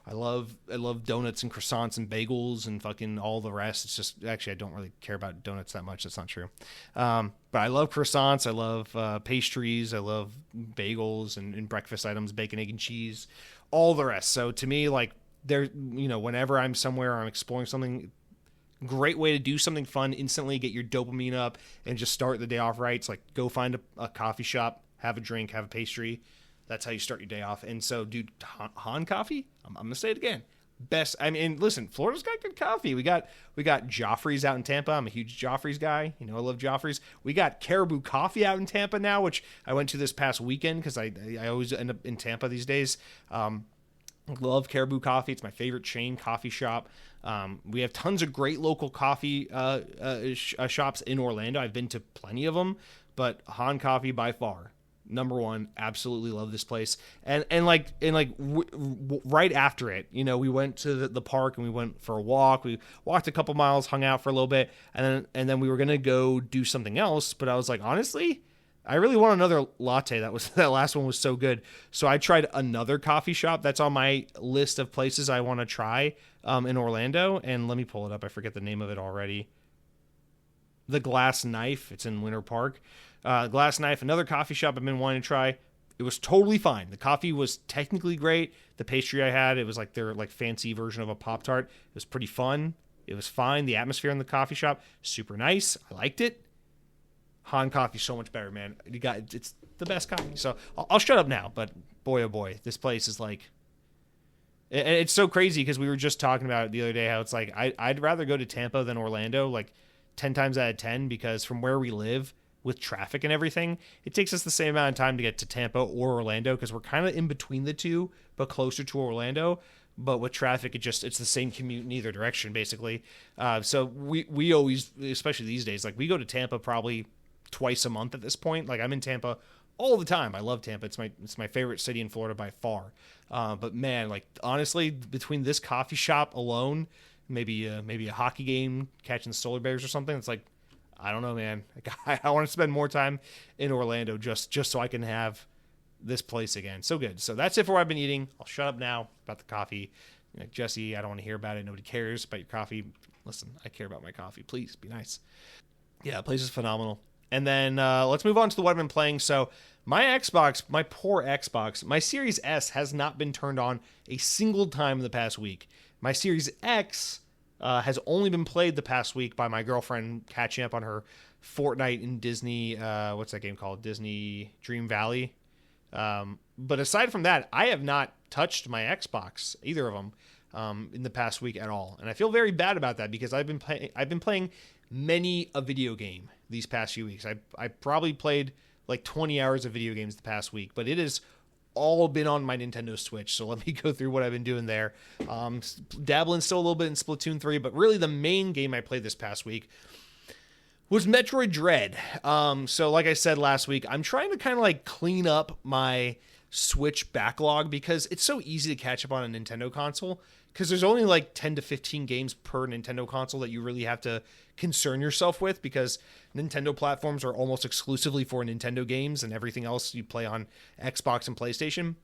I love donuts and croissants and bagels and fucking all the rest. It's just, actually, I don't really care about donuts that much. That's not true. But I love croissants. I love pastries. I love bagels and breakfast items, bacon, egg, and cheese, all the rest. So to me, like, whenever I'm somewhere or I'm exploring something, great way to do something fun, instantly get your dopamine up and just start the day off right. It's like, go find a coffee shop, have a drink, have a pastry. That's how you start your day off. And so, dude, Han Coffee, I'm going to say it again. Best. I mean, listen, Florida's got good coffee. We got Joffrey's out in Tampa. I'm a huge Joffrey's guy. I love Joffrey's. We got Caribou Coffee out in Tampa now, which I went to this past weekend because I always end up in Tampa these days. Love Caribou Coffee. It's my favorite chain coffee shop. We have tons of great local coffee shops in Orlando. I've been to plenty of them, but Han Coffee by far. Number one, absolutely love this place. And right after it, we went to the park and we went for a walk. We walked a couple miles, hung out for a little bit, and then we were gonna go do something else. But I was like, honestly, I really want another latte. That last one was so good. So I tried another coffee shop that's on my list of places I want to try in Orlando. And let me pull it up. I forget the name of it already. The Glass Knife. It's in Winter Park. Glass Knife, another coffee shop I've been wanting to try. It was totally fine. The coffee was technically great. The pastry I had, it was like their like fancy version of a Pop-Tart. It was pretty fun. It was fine. The atmosphere in the coffee shop, super nice. I liked it. Han Coffee, so much better, man. It's the best coffee. So I'll shut up now, but boy, oh boy, this place is like, and it's so crazy because we were just talking about it the other day, how it's like, I'd rather go to Tampa than Orlando, like 10 times out of 10, because from where we live, with traffic and everything, it takes us the same amount of time to get to Tampa or Orlando because we're kind of in between the two, but closer to Orlando. but with traffic, it's the same commute in either direction, basically. So we always, especially these days, like we go to Tampa probably twice a month at this point. Like I'm in Tampa all the time. I love Tampa. It's my favorite city in Florida by far. But man, like honestly, between this coffee shop alone, maybe a hockey game, catching the Solar Bears or something, it's like, I don't know, man. Like, I want to spend more time in Orlando just so I can have this place again. So good. So that's it for what I've been eating. I'll shut up now about the coffee. Like, Jesse, I don't want to hear about it. Nobody cares about your coffee. Listen, I care about my coffee. Please be nice. Yeah, the place is phenomenal. And then let's move on to what I've been playing. So my Xbox, my poor Xbox, my Series S has not been turned on a single time in the past week. My Series X has only been played the past week by my girlfriend catching up on her Fortnite in Disney. What's that game called? Disney Dream Valley. But aside from that, I have not touched my Xbox, either of them, in the past week at all. And I feel very bad about that because I've been playing many a video game these past few weeks. I probably played like 20 hours of video games the past week, but it has all been on my Nintendo Switch. So let me go through what I've been doing there. Dabbling still a little bit in Splatoon 3, but really the main game I played this past week was Metroid Dread. So like I said last week, I'm trying to kind of like clean up my Switch backlog because it's so easy to catch up on a Nintendo console because there's only like 10 to 15 games per Nintendo console that you really have to concern yourself with because Nintendo platforms are almost exclusively for Nintendo games and everything else you play on Xbox and PlayStation.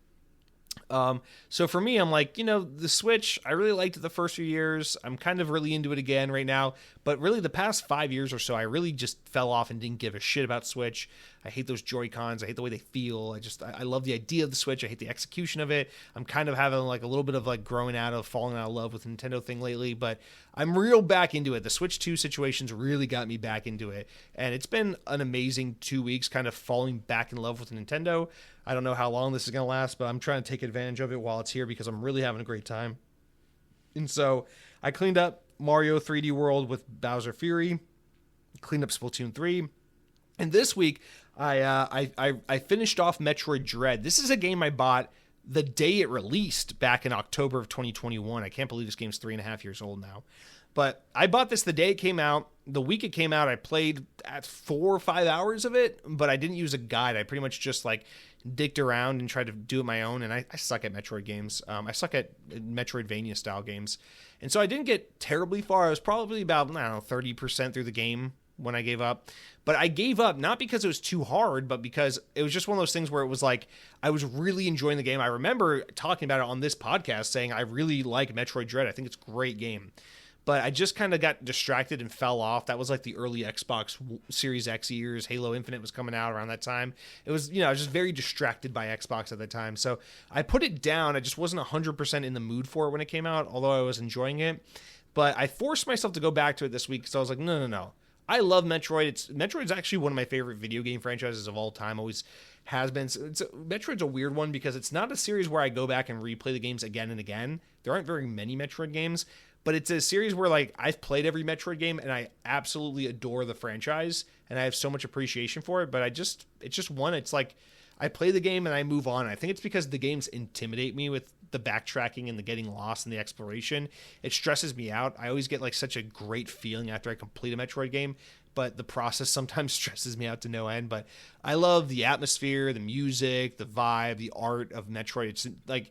So for me, I'm like, the Switch, I really liked it the first few years. I'm kind of really into it again right now. But really the past 5 years or so, I really just fell off and didn't give a shit about Switch. I hate those Joy-Cons. I hate the way they feel. I love the idea of the Switch. I hate the execution of it. I'm kind of having like a little bit of like falling out of love with the Nintendo thing lately, but I'm real back into it. The Switch 2 situations really got me back into it. And it's been an amazing 2 weeks kind of falling back in love with Nintendo. I don't know how long this is going to last, but I'm trying to take advantage of it while it's here because I'm really having a great time. And so I cleaned up Mario 3D World with Bowser Fury, cleaned up Splatoon 3. And this week, I finished off Metroid Dread. This is a game I bought the day it released back in October of 2021. I can't believe this game's 3.5 years old now. But I bought this the day it came out. The week it came out, I played at 4 or 5 hours of it, but I didn't use a guide. I pretty much just like dicked around and tried to do it my own. And I suck at Metroid games. I suck at Metroidvania style games. And so I didn't get terribly far. I was probably about, 30% through the game when I gave up. But I gave up not because it was too hard, but because it was just one of those things where it was like, I was really enjoying the game. I remember talking about it on this podcast saying, I really like Metroid Dread. I think it's a great game. But I just kind of got distracted and fell off. That was like the early Xbox Series X years. Halo Infinite was coming out around that time. It was, I was just very distracted by Xbox at that time. So I put it down. I just wasn't 100% in the mood for it when it came out, although I was enjoying it. But I forced myself to go back to it this week because I was like, no. I love Metroid. Metroid's actually one of my favorite video game franchises of all time. Always has been. Metroid's a weird one because it's not a series where I go back and replay the games again and again. There aren't very many Metroid games. But it's a series where, like, I've played every Metroid game, and I absolutely adore the franchise, and I have so much appreciation for it, but it's just one. It's like, I play the game, and I move on. I think it's because the games intimidate me with the backtracking and the getting lost and the exploration. It stresses me out. I always get, like, such a great feeling after I complete a Metroid game, but the process sometimes stresses me out to no end. But I love the atmosphere, the music, the vibe, the art of Metroid. It's, like,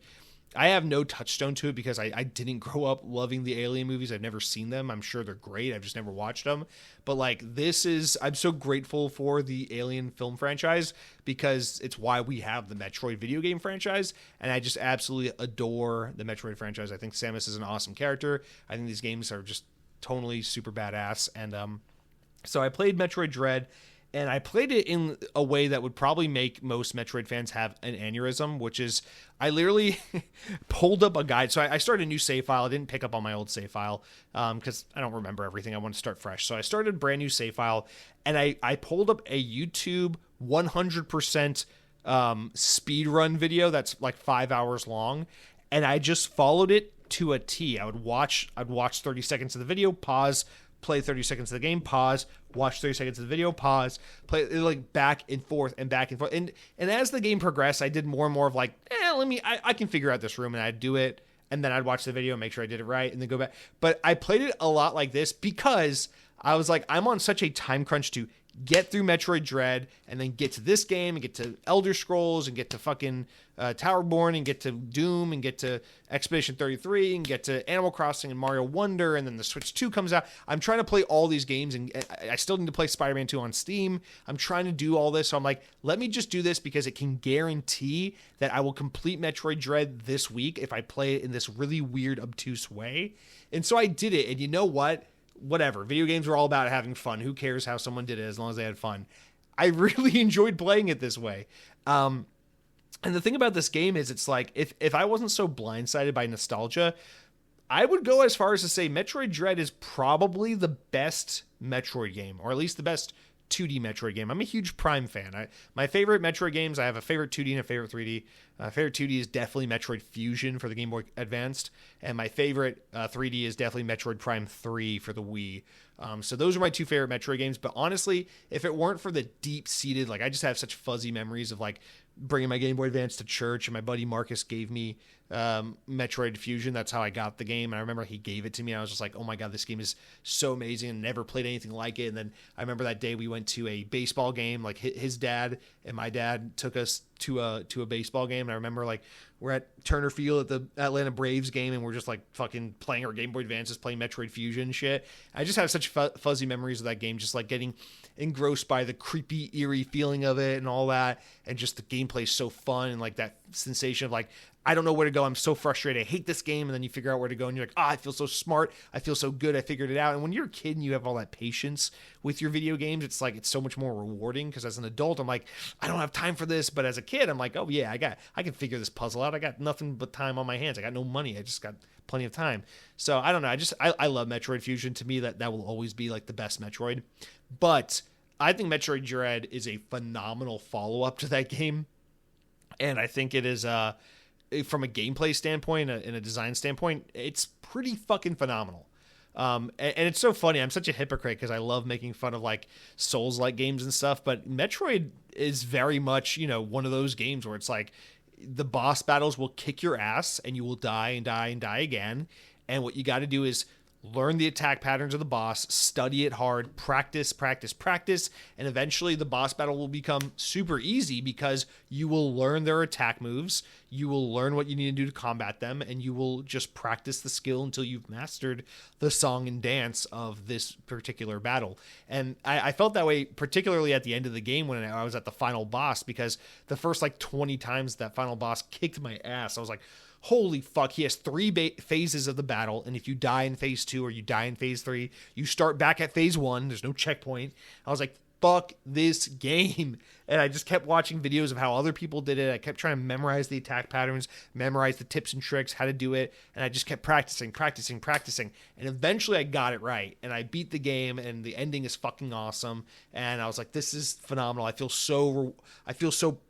I have no touchstone to it because I didn't grow up loving the Alien movies. I've never seen them. I'm sure they're great. I've just never watched them. But like I'm so grateful for the Alien film franchise because it's why we have the Metroid video game franchise. And I just absolutely adore the Metroid franchise. I think Samus is an awesome character. I think these games are just totally super badass. And so I played Metroid Dread. And I played it in a way that would probably make most Metroid fans have an aneurysm, which is I literally pulled up a guide. So I started a new save file. I didn't pick up on my old save file because I don't remember everything. I want to start fresh. So I started a brand new save file, and I pulled up a YouTube 100% speedrun video that's like 5 hours long, and I just followed it to a T. I'd watch 30 seconds of the video, pause, play 30 seconds of the game, pause, watch 30 seconds of the video, pause, play, like back and forth and back and forth. And as the game progressed, I did more and more of like, I can figure out this room, and I'd do it. and then I'd watch the video, make sure I did it right, and then go back. But I played it a lot like this because I was like, I'm on such a time crunch to get through Metroid Dread and then get to this game and get to Elder Scrolls and get to fucking Towerborne and get to Doom and get to Expedition 33 and get to Animal Crossing and Mario Wonder, and then the Switch 2 comes out. I'm trying to play all these games, and I still need to play Spider-Man 2 on Steam. I'm trying to do all this, so I'm like, let me just do this because it can guarantee that I will complete Metroid Dread this week if I play it in this really weird, obtuse way. And so I did it, and you know what? Whatever. Video games are all about having fun. Who cares how someone did it as long as they had fun? I really enjoyed playing it this way. And the thing about this game is it's like, if I wasn't so blindsided by nostalgia, I would go as far as to say Metroid Dread is probably the best Metroid game, or at least the best 2D Metroid game. I'm a huge Prime fan. My favorite Metroid games, I have a favorite 2D and a favorite 3D. Favorite 2D is definitely Metroid Fusion for the Game Boy Advanced, and my favorite 3D is definitely Metroid Prime 3 for the Wii. So those are my two favorite Metroid games, but honestly, if it weren't for the deep-seated, like, I just have such fuzzy memories of, like, bringing my Game Boy Advance to church, and my buddy Marcus gave me Metroid Fusion. That's how I got the game, and I remember he gave it to me, and I was just like, oh my god, this game is so amazing, and never played anything like it. And then I remember that day we went to a baseball game, like his dad and my dad took us to a baseball game, and I remember, like, we're at Turner Field at the Atlanta Braves game, and we're just like fucking playing our Game Boy Advances, playing Metroid Fusion shit. I just have such fuzzy memories of that game, just like getting engrossed by the creepy, eerie feeling of it and all that, and just the gameplay is so fun, and like that sensation of like, I don't know where to go. I'm so frustrated. I hate this game. And then you figure out where to go, and you're like, I feel so smart. I feel so good. I figured it out. And when you're a kid and you have all that patience with your video games, it's like, it's so much more rewarding, because as an adult, I'm like, I don't have time for this. But as a kid, I'm like, oh yeah, I can figure this puzzle out. I got nothing but time on my hands. I got no money. I just got plenty of time. So I don't know. I love Metroid Fusion. To me, that will always be like the best Metroid. But I think Metroid Dread is a phenomenal follow-up to that game. And I think it is, from a gameplay standpoint and a design standpoint, it's pretty fucking phenomenal. And it's so funny. I'm such a hypocrite because I love making fun of like Souls-like games and stuff, but Metroid is very much, one of those games where it's like the boss battles will kick your ass and you will die and die and die again. And what you got to do is learn the attack patterns of the boss, study it hard, practice, and eventually the boss battle will become super easy because you will learn their attack moves, you will learn what you need to do to combat them, and you will just practice the skill until you've mastered the song and dance of this particular battle. And I felt that way particularly at the end of the game when I was at the final boss, because the first like 20 times that final boss kicked my ass, I was like, holy fuck, he has three phases of the battle, and if you die in phase 2 or you die in phase 3, you start back at phase 1. There's no checkpoint. I was like, fuck this game. And I just kept watching videos of how other people did it. I kept trying to memorize the attack patterns, memorize the tips and tricks, how to do it, and I just kept practicing. And eventually I got it right, and I beat the game, and the ending is fucking awesome. And I was like, this is phenomenal. I feel so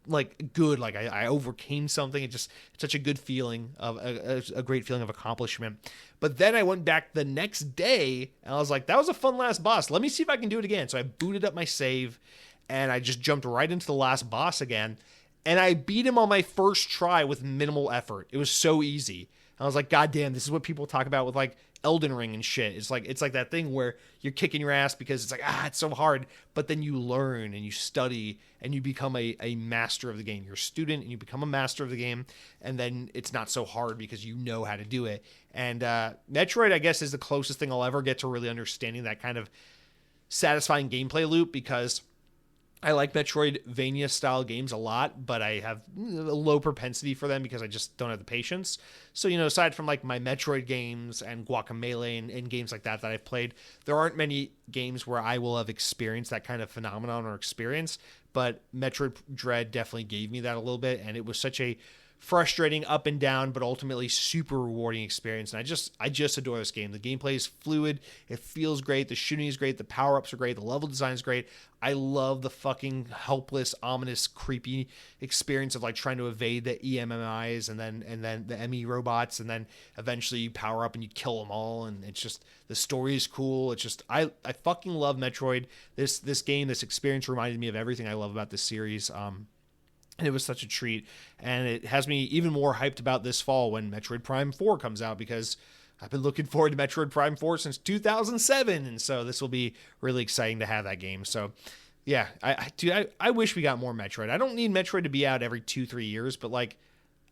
like good, like I overcame something. It's such a good feeling of a great feeling of accomplishment. But then I went back the next day, and I was like, that was a fun last boss. Let me see if I can do it again. So I booted up my save, and I just jumped right into the last boss again. And I beat him on my first try with minimal effort. It was so easy. I was like, God damn, this is what people talk about with like Elden Ring and shit. It's like that thing where you're kicking your ass because it's like, it's so hard. But then you learn and you study and you become a master of the game. You're a student and you become a master of the game. And then it's not so hard because you know how to do it. And Metroid, I guess, is the closest thing I'll ever get to really understanding that kind of satisfying gameplay loop, because I like Metroidvania style games a lot, but I have a low propensity for them because I just don't have the patience. So, aside from like my Metroid games and Guacamelee and games like that I've played, there aren't many games where I will have experienced that kind of phenomenon or experience. But Metroid Dread definitely gave me that a little bit, and it was such a frustrating up and down, but ultimately super rewarding experience. And I just adore this game. The gameplay is fluid. It feels great. The shooting is great. The power-ups are great. The level design is great. I love the fucking helpless, ominous, creepy experience of like trying to evade the EMMIs and then the ME robots, and then eventually you power up and you kill them all. And it's just, the story is cool. It's just, I fucking love Metroid. This game, this experience reminded me of everything I love about this series. And it was such a treat. And it has me even more hyped about this fall when Metroid Prime 4 comes out, because I've been looking forward to Metroid Prime 4 since 2007. And so this will be really exciting to have that game. So yeah, I wish we got more Metroid. I don't need Metroid to be out every 2-3 years, but like,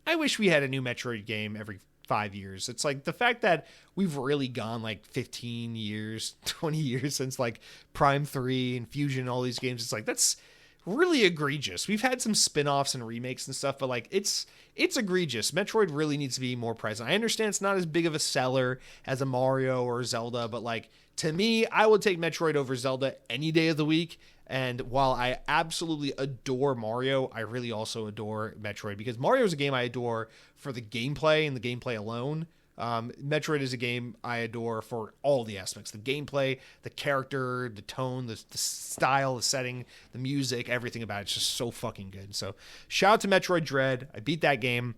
I wish we had a new Metroid game every 5 years. It's like the fact that we've really gone like 15 years, 20 years since like Prime 3 and Fusion and all these games. It's like, that's really egregious. We've had some spin-offs and remakes and stuff, but like it's egregious. Metroid really needs to be more present. I understand it's not as big of a seller as a Mario or Zelda, but like, to me, I would take Metroid over Zelda any day of the week. And while I absolutely adore Mario, I really also adore Metroid, because Mario is a game I adore for the gameplay and the gameplay alone. Metroid is a game I adore for all the aspects: the gameplay, the character, the tone, the style, the setting, the music, everything about it's just so fucking good. So shout out to Metroid Dread. I beat that game.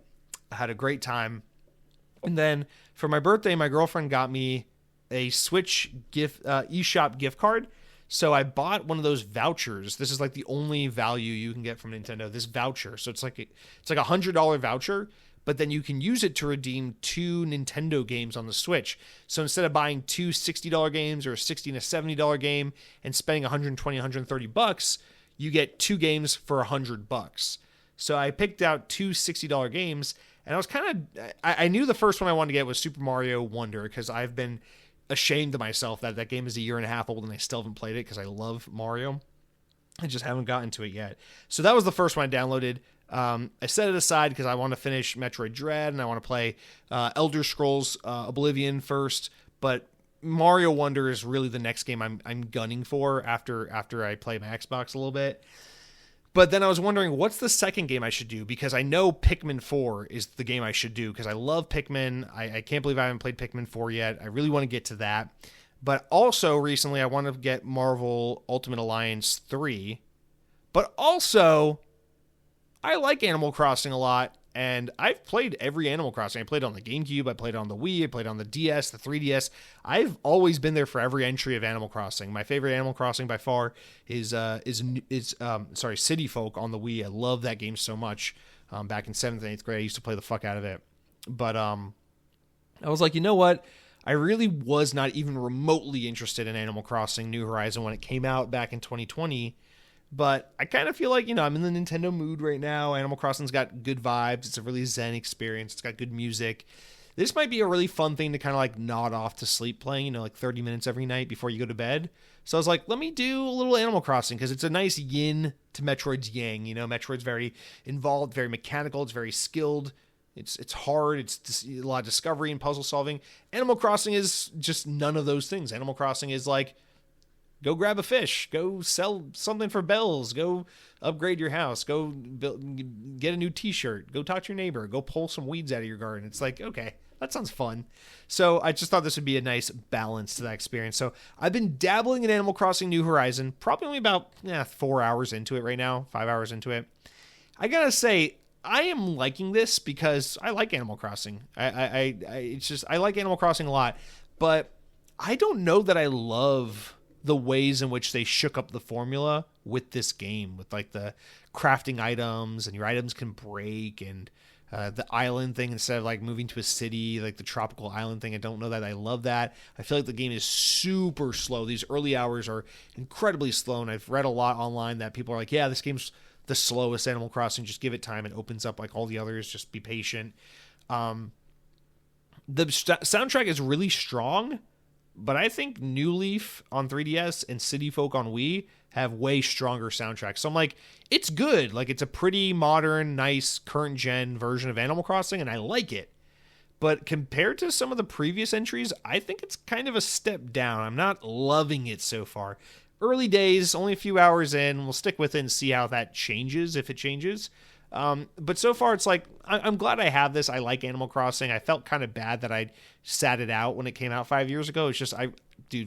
I had a great time. And then for my birthday, my girlfriend got me a Switch eShop gift card. So I bought one of those vouchers. This is like the only value you can get from Nintendo, this voucher. So it's like a $100 voucher, but then you can use it to redeem 2 Nintendo games on the Switch. So instead of buying 2 $60 games or a $60 and a $70 game and spending $120, $130, you get 2 games for $100. So I picked out 2 $60 games, and I was I knew the first one I wanted to get was Super Mario Wonder, because I've been ashamed of myself that that game is a year and a half old and I still haven't played it, because I love Mario. I just haven't gotten to it yet. So that was the first one I downloaded. I set it aside because I want to finish Metroid Dread and I want to play Elder Scrolls Oblivion first. But Mario Wonder is really the next game I'm gunning for after I play my Xbox a little bit. But then I was wondering, what's the second game I should do? Because I know Pikmin 4 is the game I should do, because I love Pikmin. I can't believe I haven't played Pikmin 4 yet. I really want to get to that. But also recently I want to get Marvel Ultimate Alliance 3. But also, I like Animal Crossing a lot, and I've played every Animal Crossing. I played on the GameCube, I played on the Wii, I played on the DS, the 3DS. I've always been there for every entry of Animal Crossing. My favorite Animal Crossing by far is City Folk on the Wii. I love that game so much. Back in 7th and 8th grade, I used to play the fuck out of it. But I was like, you know what? I really was not even remotely interested in Animal Crossing New Horizon when it came out back in 2020. But I kind of feel like, I'm in the Nintendo mood right now. Animal Crossing's got good vibes. It's a really zen experience. It's got good music. This might be a really fun thing to kind of like nod off to sleep playing, like 30 minutes every night before you go to bed. So I was like, let me do a little Animal Crossing, because it's a nice yin to Metroid's yang. Metroid's very involved, very mechanical. It's very skilled. It's hard. It's a lot of discovery and puzzle solving. Animal Crossing is just none of those things. Animal Crossing is like, go grab a fish, go sell something for bells, go upgrade your house, go get a new t-shirt, go talk to your neighbor, go pull some weeds out of your garden. It's like, okay, that sounds fun. So I just thought this would be a nice balance to that experience. So I've been dabbling in Animal Crossing New Horizon, probably only about 4 hours into it right now, 5 hours into it. I gotta say, I am liking this because I like Animal Crossing. I like Animal Crossing a lot, but I don't know that I love the ways in which they shook up the formula with this game, with like the crafting items, and your items can break, and the island thing, instead of like moving to a city, like the tropical island thing. I don't know that I love that. I feel like the game is super slow. These early hours are incredibly slow, and I've read a lot online that people are like, yeah, this game's the slowest Animal Crossing, just give it time, it opens up like all the others, just be patient. The soundtrack is really strong, but I think New Leaf on 3DS and City Folk on Wii have way stronger soundtracks. So I'm like, it's good. Like, it's a pretty modern, nice, current gen version of Animal Crossing, and I like it. But compared to some of the previous entries, I think it's kind of a step down. I'm not loving it so far. Early days, only a few hours in. We'll stick with it and see how that changes, if it changes. But so far, it's like, I'm glad I have this. I like Animal Crossing. I felt kind of bad that I sat it out when it came out 5 years ago. It's just,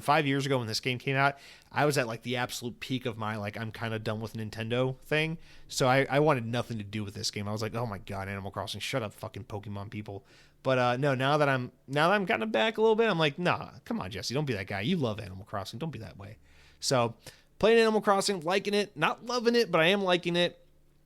5 years ago when this game came out, I was at like the absolute peak of my, like, I'm kind of done with Nintendo thing. So I wanted nothing to do with this game. I was like, oh my God, Animal Crossing, shut up, fucking Pokemon people. But no, now that I'm kind of back a little bit, I'm like, nah, come on, Jesse, don't be that guy. You love Animal Crossing. Don't be that way. So playing Animal Crossing, liking it, not loving it, but I am liking it.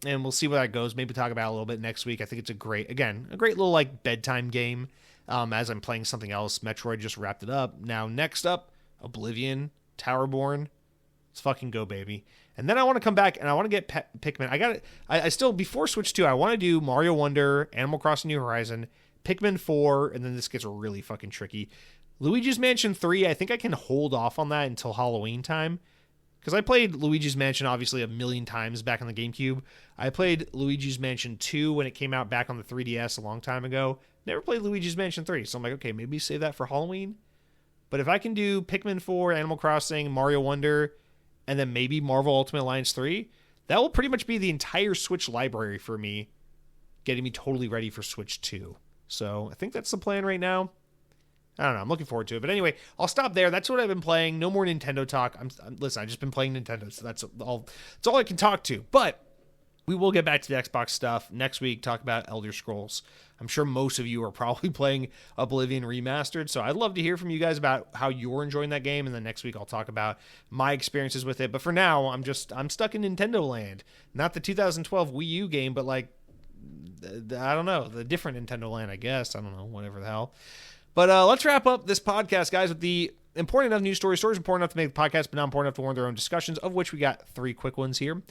and we'll see where that goes. Maybe talk about it a little bit next week. I think it's a great little like bedtime game. As I'm playing something else, Metroid just wrapped it up. Now next up, Oblivion, Towerborne. Let's fucking go, baby. And then I want to come back and I want to get Pikmin. I still, before Switch 2, I want to do Mario Wonder, Animal Crossing New Horizon, Pikmin 4, and then this gets really fucking tricky. Luigi's Mansion 3, I think I can hold off on that until Halloween time. Because I played Luigi's Mansion, obviously, a million times back on the GameCube. I played Luigi's Mansion 2 when it came out back on the 3DS a long time ago. Never played Luigi's Mansion 3. So I'm like, okay, maybe save that for Halloween. But if I can do Pikmin 4, Animal Crossing, Mario Wonder, and then maybe Marvel Ultimate Alliance 3, that will pretty much be the entire Switch library for me, getting me totally ready for Switch 2. So I think that's the plan right now. I don't know. I'm looking forward to it. But anyway, I'll stop there. That's what I've been playing. No more Nintendo talk. Listen, I've just been playing Nintendo, so that's all I can talk to. But we will get back to the Xbox stuff next week, talk about Elder Scrolls. I'm sure most of you are probably playing Oblivion Remastered, so I'd love to hear from you guys about how you're enjoying that game, and then next week I'll talk about my experiences with it. But for now, I'm stuck in Nintendo land. Not the 2012 Wii U game, but like, I don't know, the different Nintendo land, I guess. I don't know, whatever the hell. But let's wrap up this podcast, guys, with the important enough news stories. Stories important enough to make the podcast, but not important enough to warrant their own discussions, of which we got 3 quick ones here.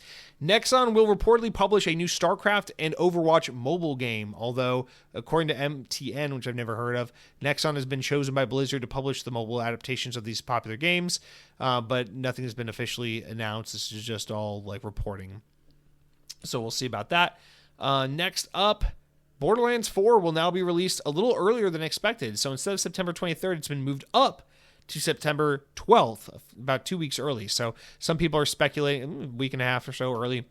Nexon will reportedly publish a new StarCraft and Overwatch mobile game, although, according to MTN, which I've never heard of, Nexon has been chosen by Blizzard to publish the mobile adaptations of these popular games, but nothing has been officially announced. This is just all, like, reporting. So we'll see about that. Next up, Borderlands 4 will now be released a little earlier than expected. So instead of September 23rd, it's been moved up to September 12th, about 2 weeks early. So some people are speculating, a week and a half or so early.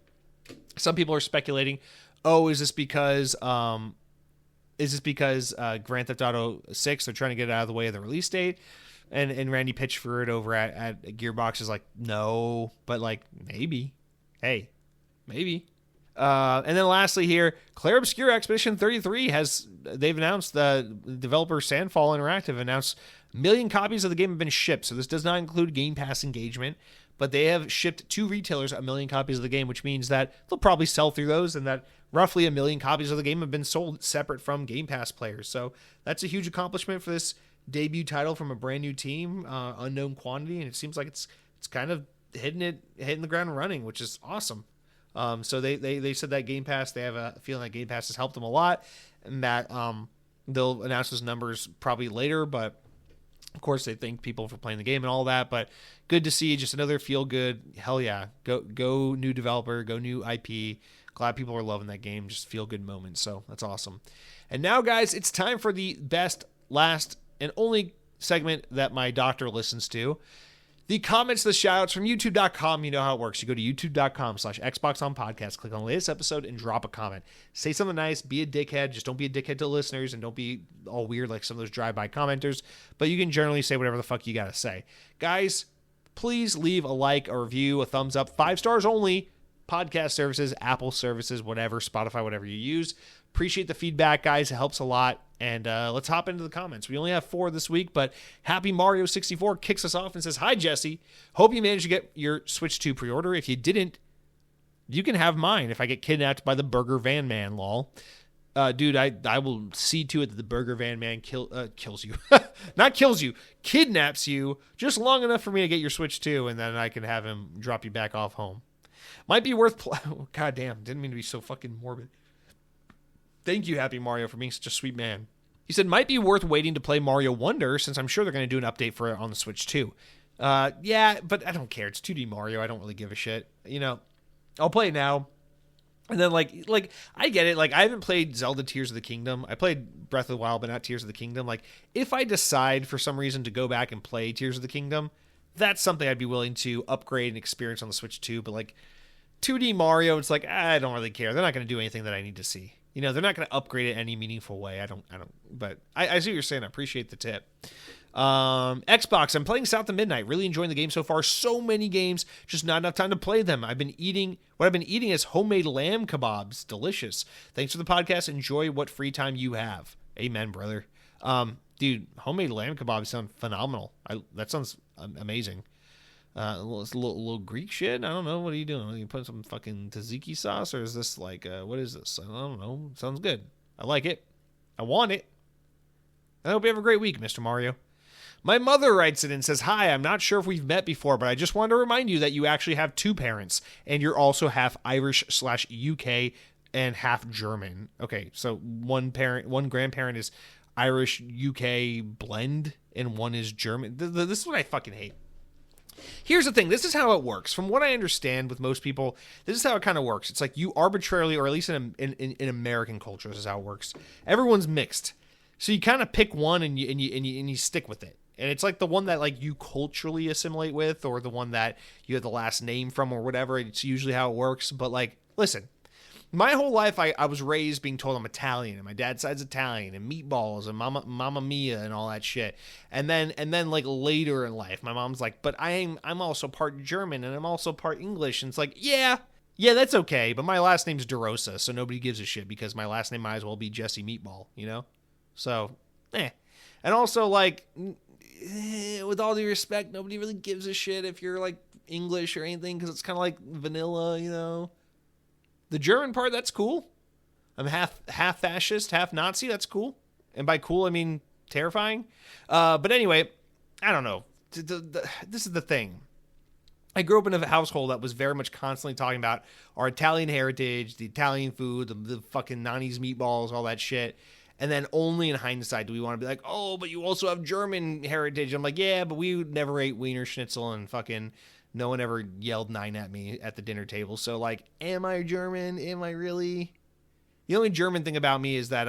Some people are speculating, is this because Grand Theft Auto 6, they're trying to get it out of the way of the release date? And Randy pitched for it over at Gearbox is like, no, but like, maybe. Hey, maybe. And then lastly here, Clair Obscur Expedition 33 they've announced, the developer Sandfall Interactive announced 1 million copies of the game have been shipped. So this does not include Game Pass engagement, but they have shipped to retailers 1 million copies of the game, which means that they'll probably sell through those, and that roughly 1 million copies of the game have been sold separate from Game Pass players. So that's a huge accomplishment for this debut title from a brand new team, unknown quantity, and it seems like it's kind of hitting the ground running, which is awesome. So they said that Game Pass, they have a feeling that Game Pass has helped them a lot, and that they'll announce those numbers probably later, but of course they thank people for playing the game and all that. But good to see, just another feel good, hell yeah, go new developer, go new IP. Glad people are loving that game, just feel good moments, so that's awesome. And now, guys, it's time for the best, last, and only segment that my doctor listens to. The comments, the shoutouts from youtube.com. You know how it works. You go to youtube.com/XboxOnPodcast, click on the latest episode, and drop a comment. Say something nice. Be a dickhead. Just don't be a dickhead to listeners, and don't be all weird like some of those drive-by commenters. But you can generally say whatever the fuck you got to say. Guys, please leave a like, a review, a thumbs up. 5 stars only. Podcast services, Apple services, whatever, Spotify, whatever you use. Appreciate the feedback, guys. It helps a lot. And let's hop into the comments. We only have 4 this week, but Happy Mario 64 kicks us off and says, "Hi, Jesse. Hope you managed to get your Switch 2 pre-order. If you didn't, you can have mine if I get kidnapped by the Burger Van Man, lol." Dude, I will see to it that the Burger Van Man kills you. Not kills you, kidnaps you just long enough for me to get your Switch 2, and then I can have him drop you back off home. Might be worth... God damn, didn't mean to be so fucking morbid. Thank you, Happy Mario, for being such a sweet man. He said, might be worth waiting to play Mario Wonder, since I'm sure they're going to do an update for it on the Switch too. Yeah, but I don't care. It's 2D Mario. I don't really give a shit. You know, I'll play it now. And then, like I get it. Like, I haven't played Zelda Tears of the Kingdom. I played Breath of the Wild, but not Tears of the Kingdom. Like, if I decide for some reason to go back and play Tears of the Kingdom, that's something I'd be willing to upgrade and experience on the Switch too. But, like, 2D Mario, it's like, I don't really care. They're not going to do anything that I need to see. You know, they're not going to upgrade it any meaningful way. But I see what you're saying. I appreciate the tip. Xbox, I'm playing South of Midnight. Really enjoying the game so far. So many games, just not enough time to play them. What I've been eating is homemade lamb kebabs. Delicious. Thanks for the podcast. Enjoy what free time you have. Amen, brother. Dude, homemade lamb kebabs sound phenomenal. That sounds amazing. Little Greek shit. I don't know. What are you doing? Are you putting some fucking tzatziki sauce, or is this like what is this? I don't know. Sounds good. I like it. I want it. I hope you have a great week, Mr. Mario. My mother writes it and says, "Hi, I'm not sure if we've met before, but I just wanted to remind you that you actually have two parents, and you're also half Irish/UK and half German." Okay, so one grandparent is Irish UK blend, and one is German. This is what I fucking hate. Here's the thing. This is how it works. From what I understand with most people, this is how it kind of works. It's like you arbitrarily, or at least in American culture, this is how it works. Everyone's mixed. So you kind of pick one and you stick with it. And it's like the one that like you culturally assimilate with, or the one that you have the last name from, or whatever. It's usually how it works. But like, listen, my whole life I was raised being told I'm Italian, and my dad's side's Italian, and meatballs and Mamma Mia and all that shit. And then like later in life, my mom's like, "But I'm also part German, and I'm also part English." And it's like, yeah, that's okay. But my last name's DeRosa, so nobody gives a shit because my last name might as well be Jesse Meatball, you know? So, And also, like, with all due respect, nobody really gives a shit if you're like English or anything, because it's kind of like vanilla, you know? The German part, that's cool. I'm half fascist, half Nazi. That's cool. And by cool, I mean terrifying. But anyway, I don't know. This is the thing. I grew up in a household that was very much constantly talking about our Italian heritage, the Italian food, the fucking Nani's meatballs, all that shit. And then only in hindsight do we want to be like, "Oh, but you also have German heritage." I'm like, yeah, but we never ate Wiener Schnitzel, and fucking no one ever yelled 9 at me at the dinner table. So, like, am I German? Am I really? The only German thing about me is that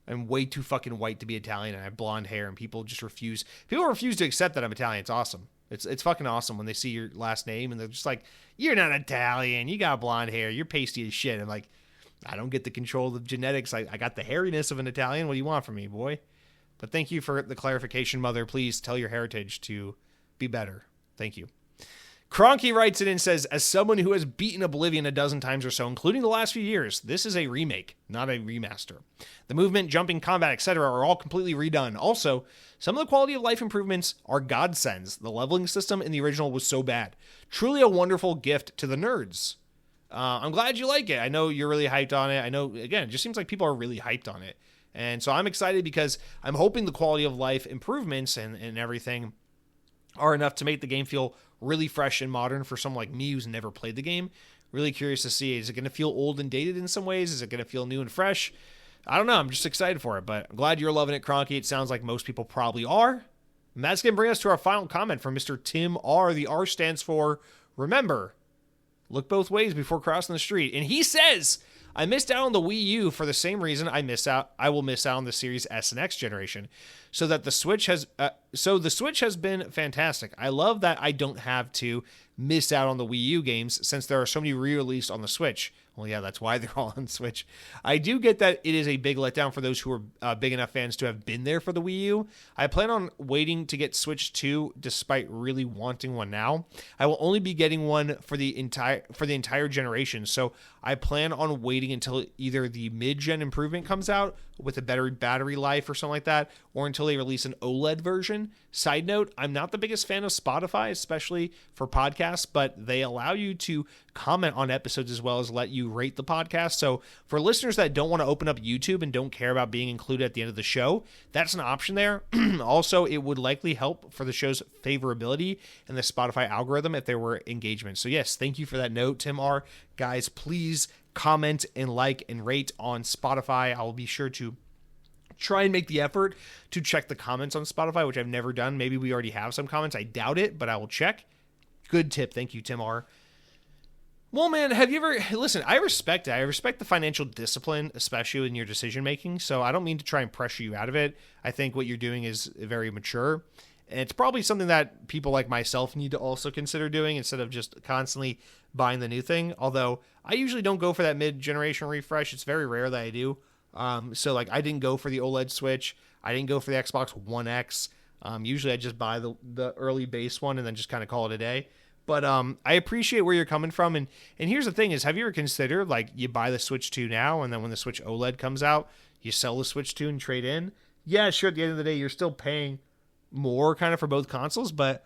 I'm way too fucking white to be Italian, and I have blonde hair, and people just refuse. People refuse to accept that I'm Italian. It's awesome. It's fucking awesome when they see your last name, and they're just like, "You're not Italian. You got blonde hair. You're pasty as shit." I'm like, I don't get the control of genetics. I got the hairiness of an Italian. What do you want from me, boy? But thank you for the clarification, Mother. Please tell your heritage to be better. Thank you. Cronky writes it and says, "As someone who has beaten Oblivion a dozen times or so, including the last few years, this is a remake, not a remaster. The movement, jumping, combat, etc. are all completely redone. Also, some of the quality of life improvements are godsends. The leveling system in the original was so bad. Truly a wonderful gift to the nerds." I'm glad you like it. I know you're really hyped on it. I know, again, it just seems like people are really hyped on it. And so I'm excited because I'm hoping the quality of life improvements and everything are enough to make the game feel really fresh and modern for someone like me who's never played the game. Really curious to see, is it going to feel old and dated in some ways? Is it going to feel new and fresh? I don't know. I'm just excited for it, but I'm glad you're loving it, Cronky. It sounds like most people probably are. And that's going to bring us to our final comment from Mr. Tim R. The R stands for remember. Look both ways before crossing the street. And he says, "I missed out on the Wii U for the same reason I will miss out on the Series S and X generation. So the Switch has been fantastic. I love that I don't have to miss out on the Wii U games since there are so many re-released on the Switch." Well, yeah, that's why they're all on Switch. I do get that it is a big letdown for those who are big enough fans to have been there for the Wii U. I plan on waiting to get Switch 2 despite really wanting one now. I will only be getting one for the entire generation, so I plan on waiting until either the mid-gen improvement comes out with a better battery life or something like that, or until they release an OLED version. Side note, I'm not the biggest fan of Spotify, especially for podcasts, but they allow you to comment on episodes as well as let you rate the podcast. So for listeners that don't want to open up YouTube and don't care about being included at the end of the show, that's an option there. Also, it would likely help for the show's favorability in the Spotify algorithm if there were engagement. So yes, thank you for that note, Tim R. Guys, please comment and like and rate on Spotify. I will be sure to try and make the effort to check the comments on Spotify, which I've never done. Maybe we already have some comments. I doubt it, but I will check. Good tip. Thank you, Tim R. Well, man, have you ever... Listen, I respect it. I respect the financial discipline, especially in your decision-making, so I don't mean to try and pressure you out of it. I think what you're doing is very mature, and it's probably something that people like myself need to also consider doing instead of just constantly buying the new thing, although I usually don't go for that mid-generation refresh. It's very rare that I do. So, like, I didn't go for the OLED Switch. I didn't go for the Xbox One X. Usually I just buy the early base one and then just kind of call it a day. But I appreciate where you're coming from. And here's the thing is, have you ever considered, like, you buy the Switch 2 now, and then when the Switch OLED comes out, you sell the Switch 2 and trade in? Yeah, sure, at the end of the day, you're still paying more kind of for both consoles, but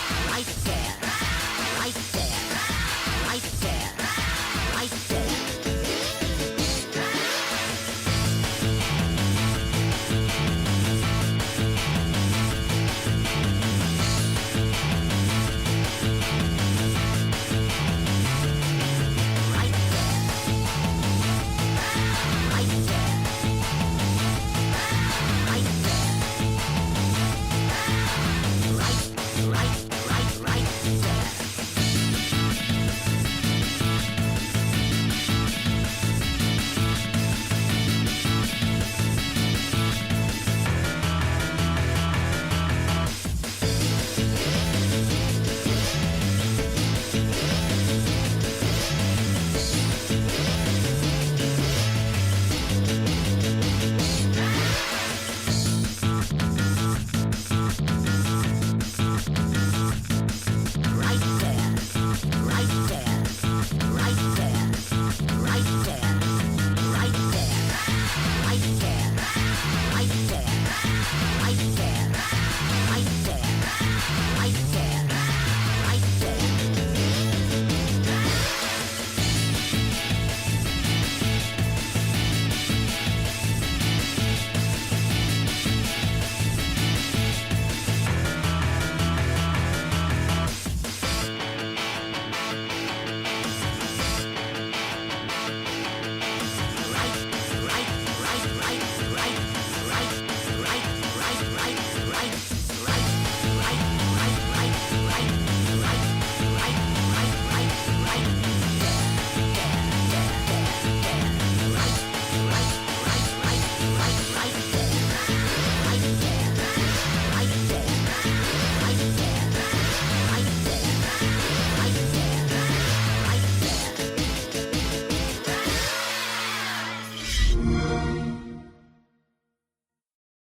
Right there. my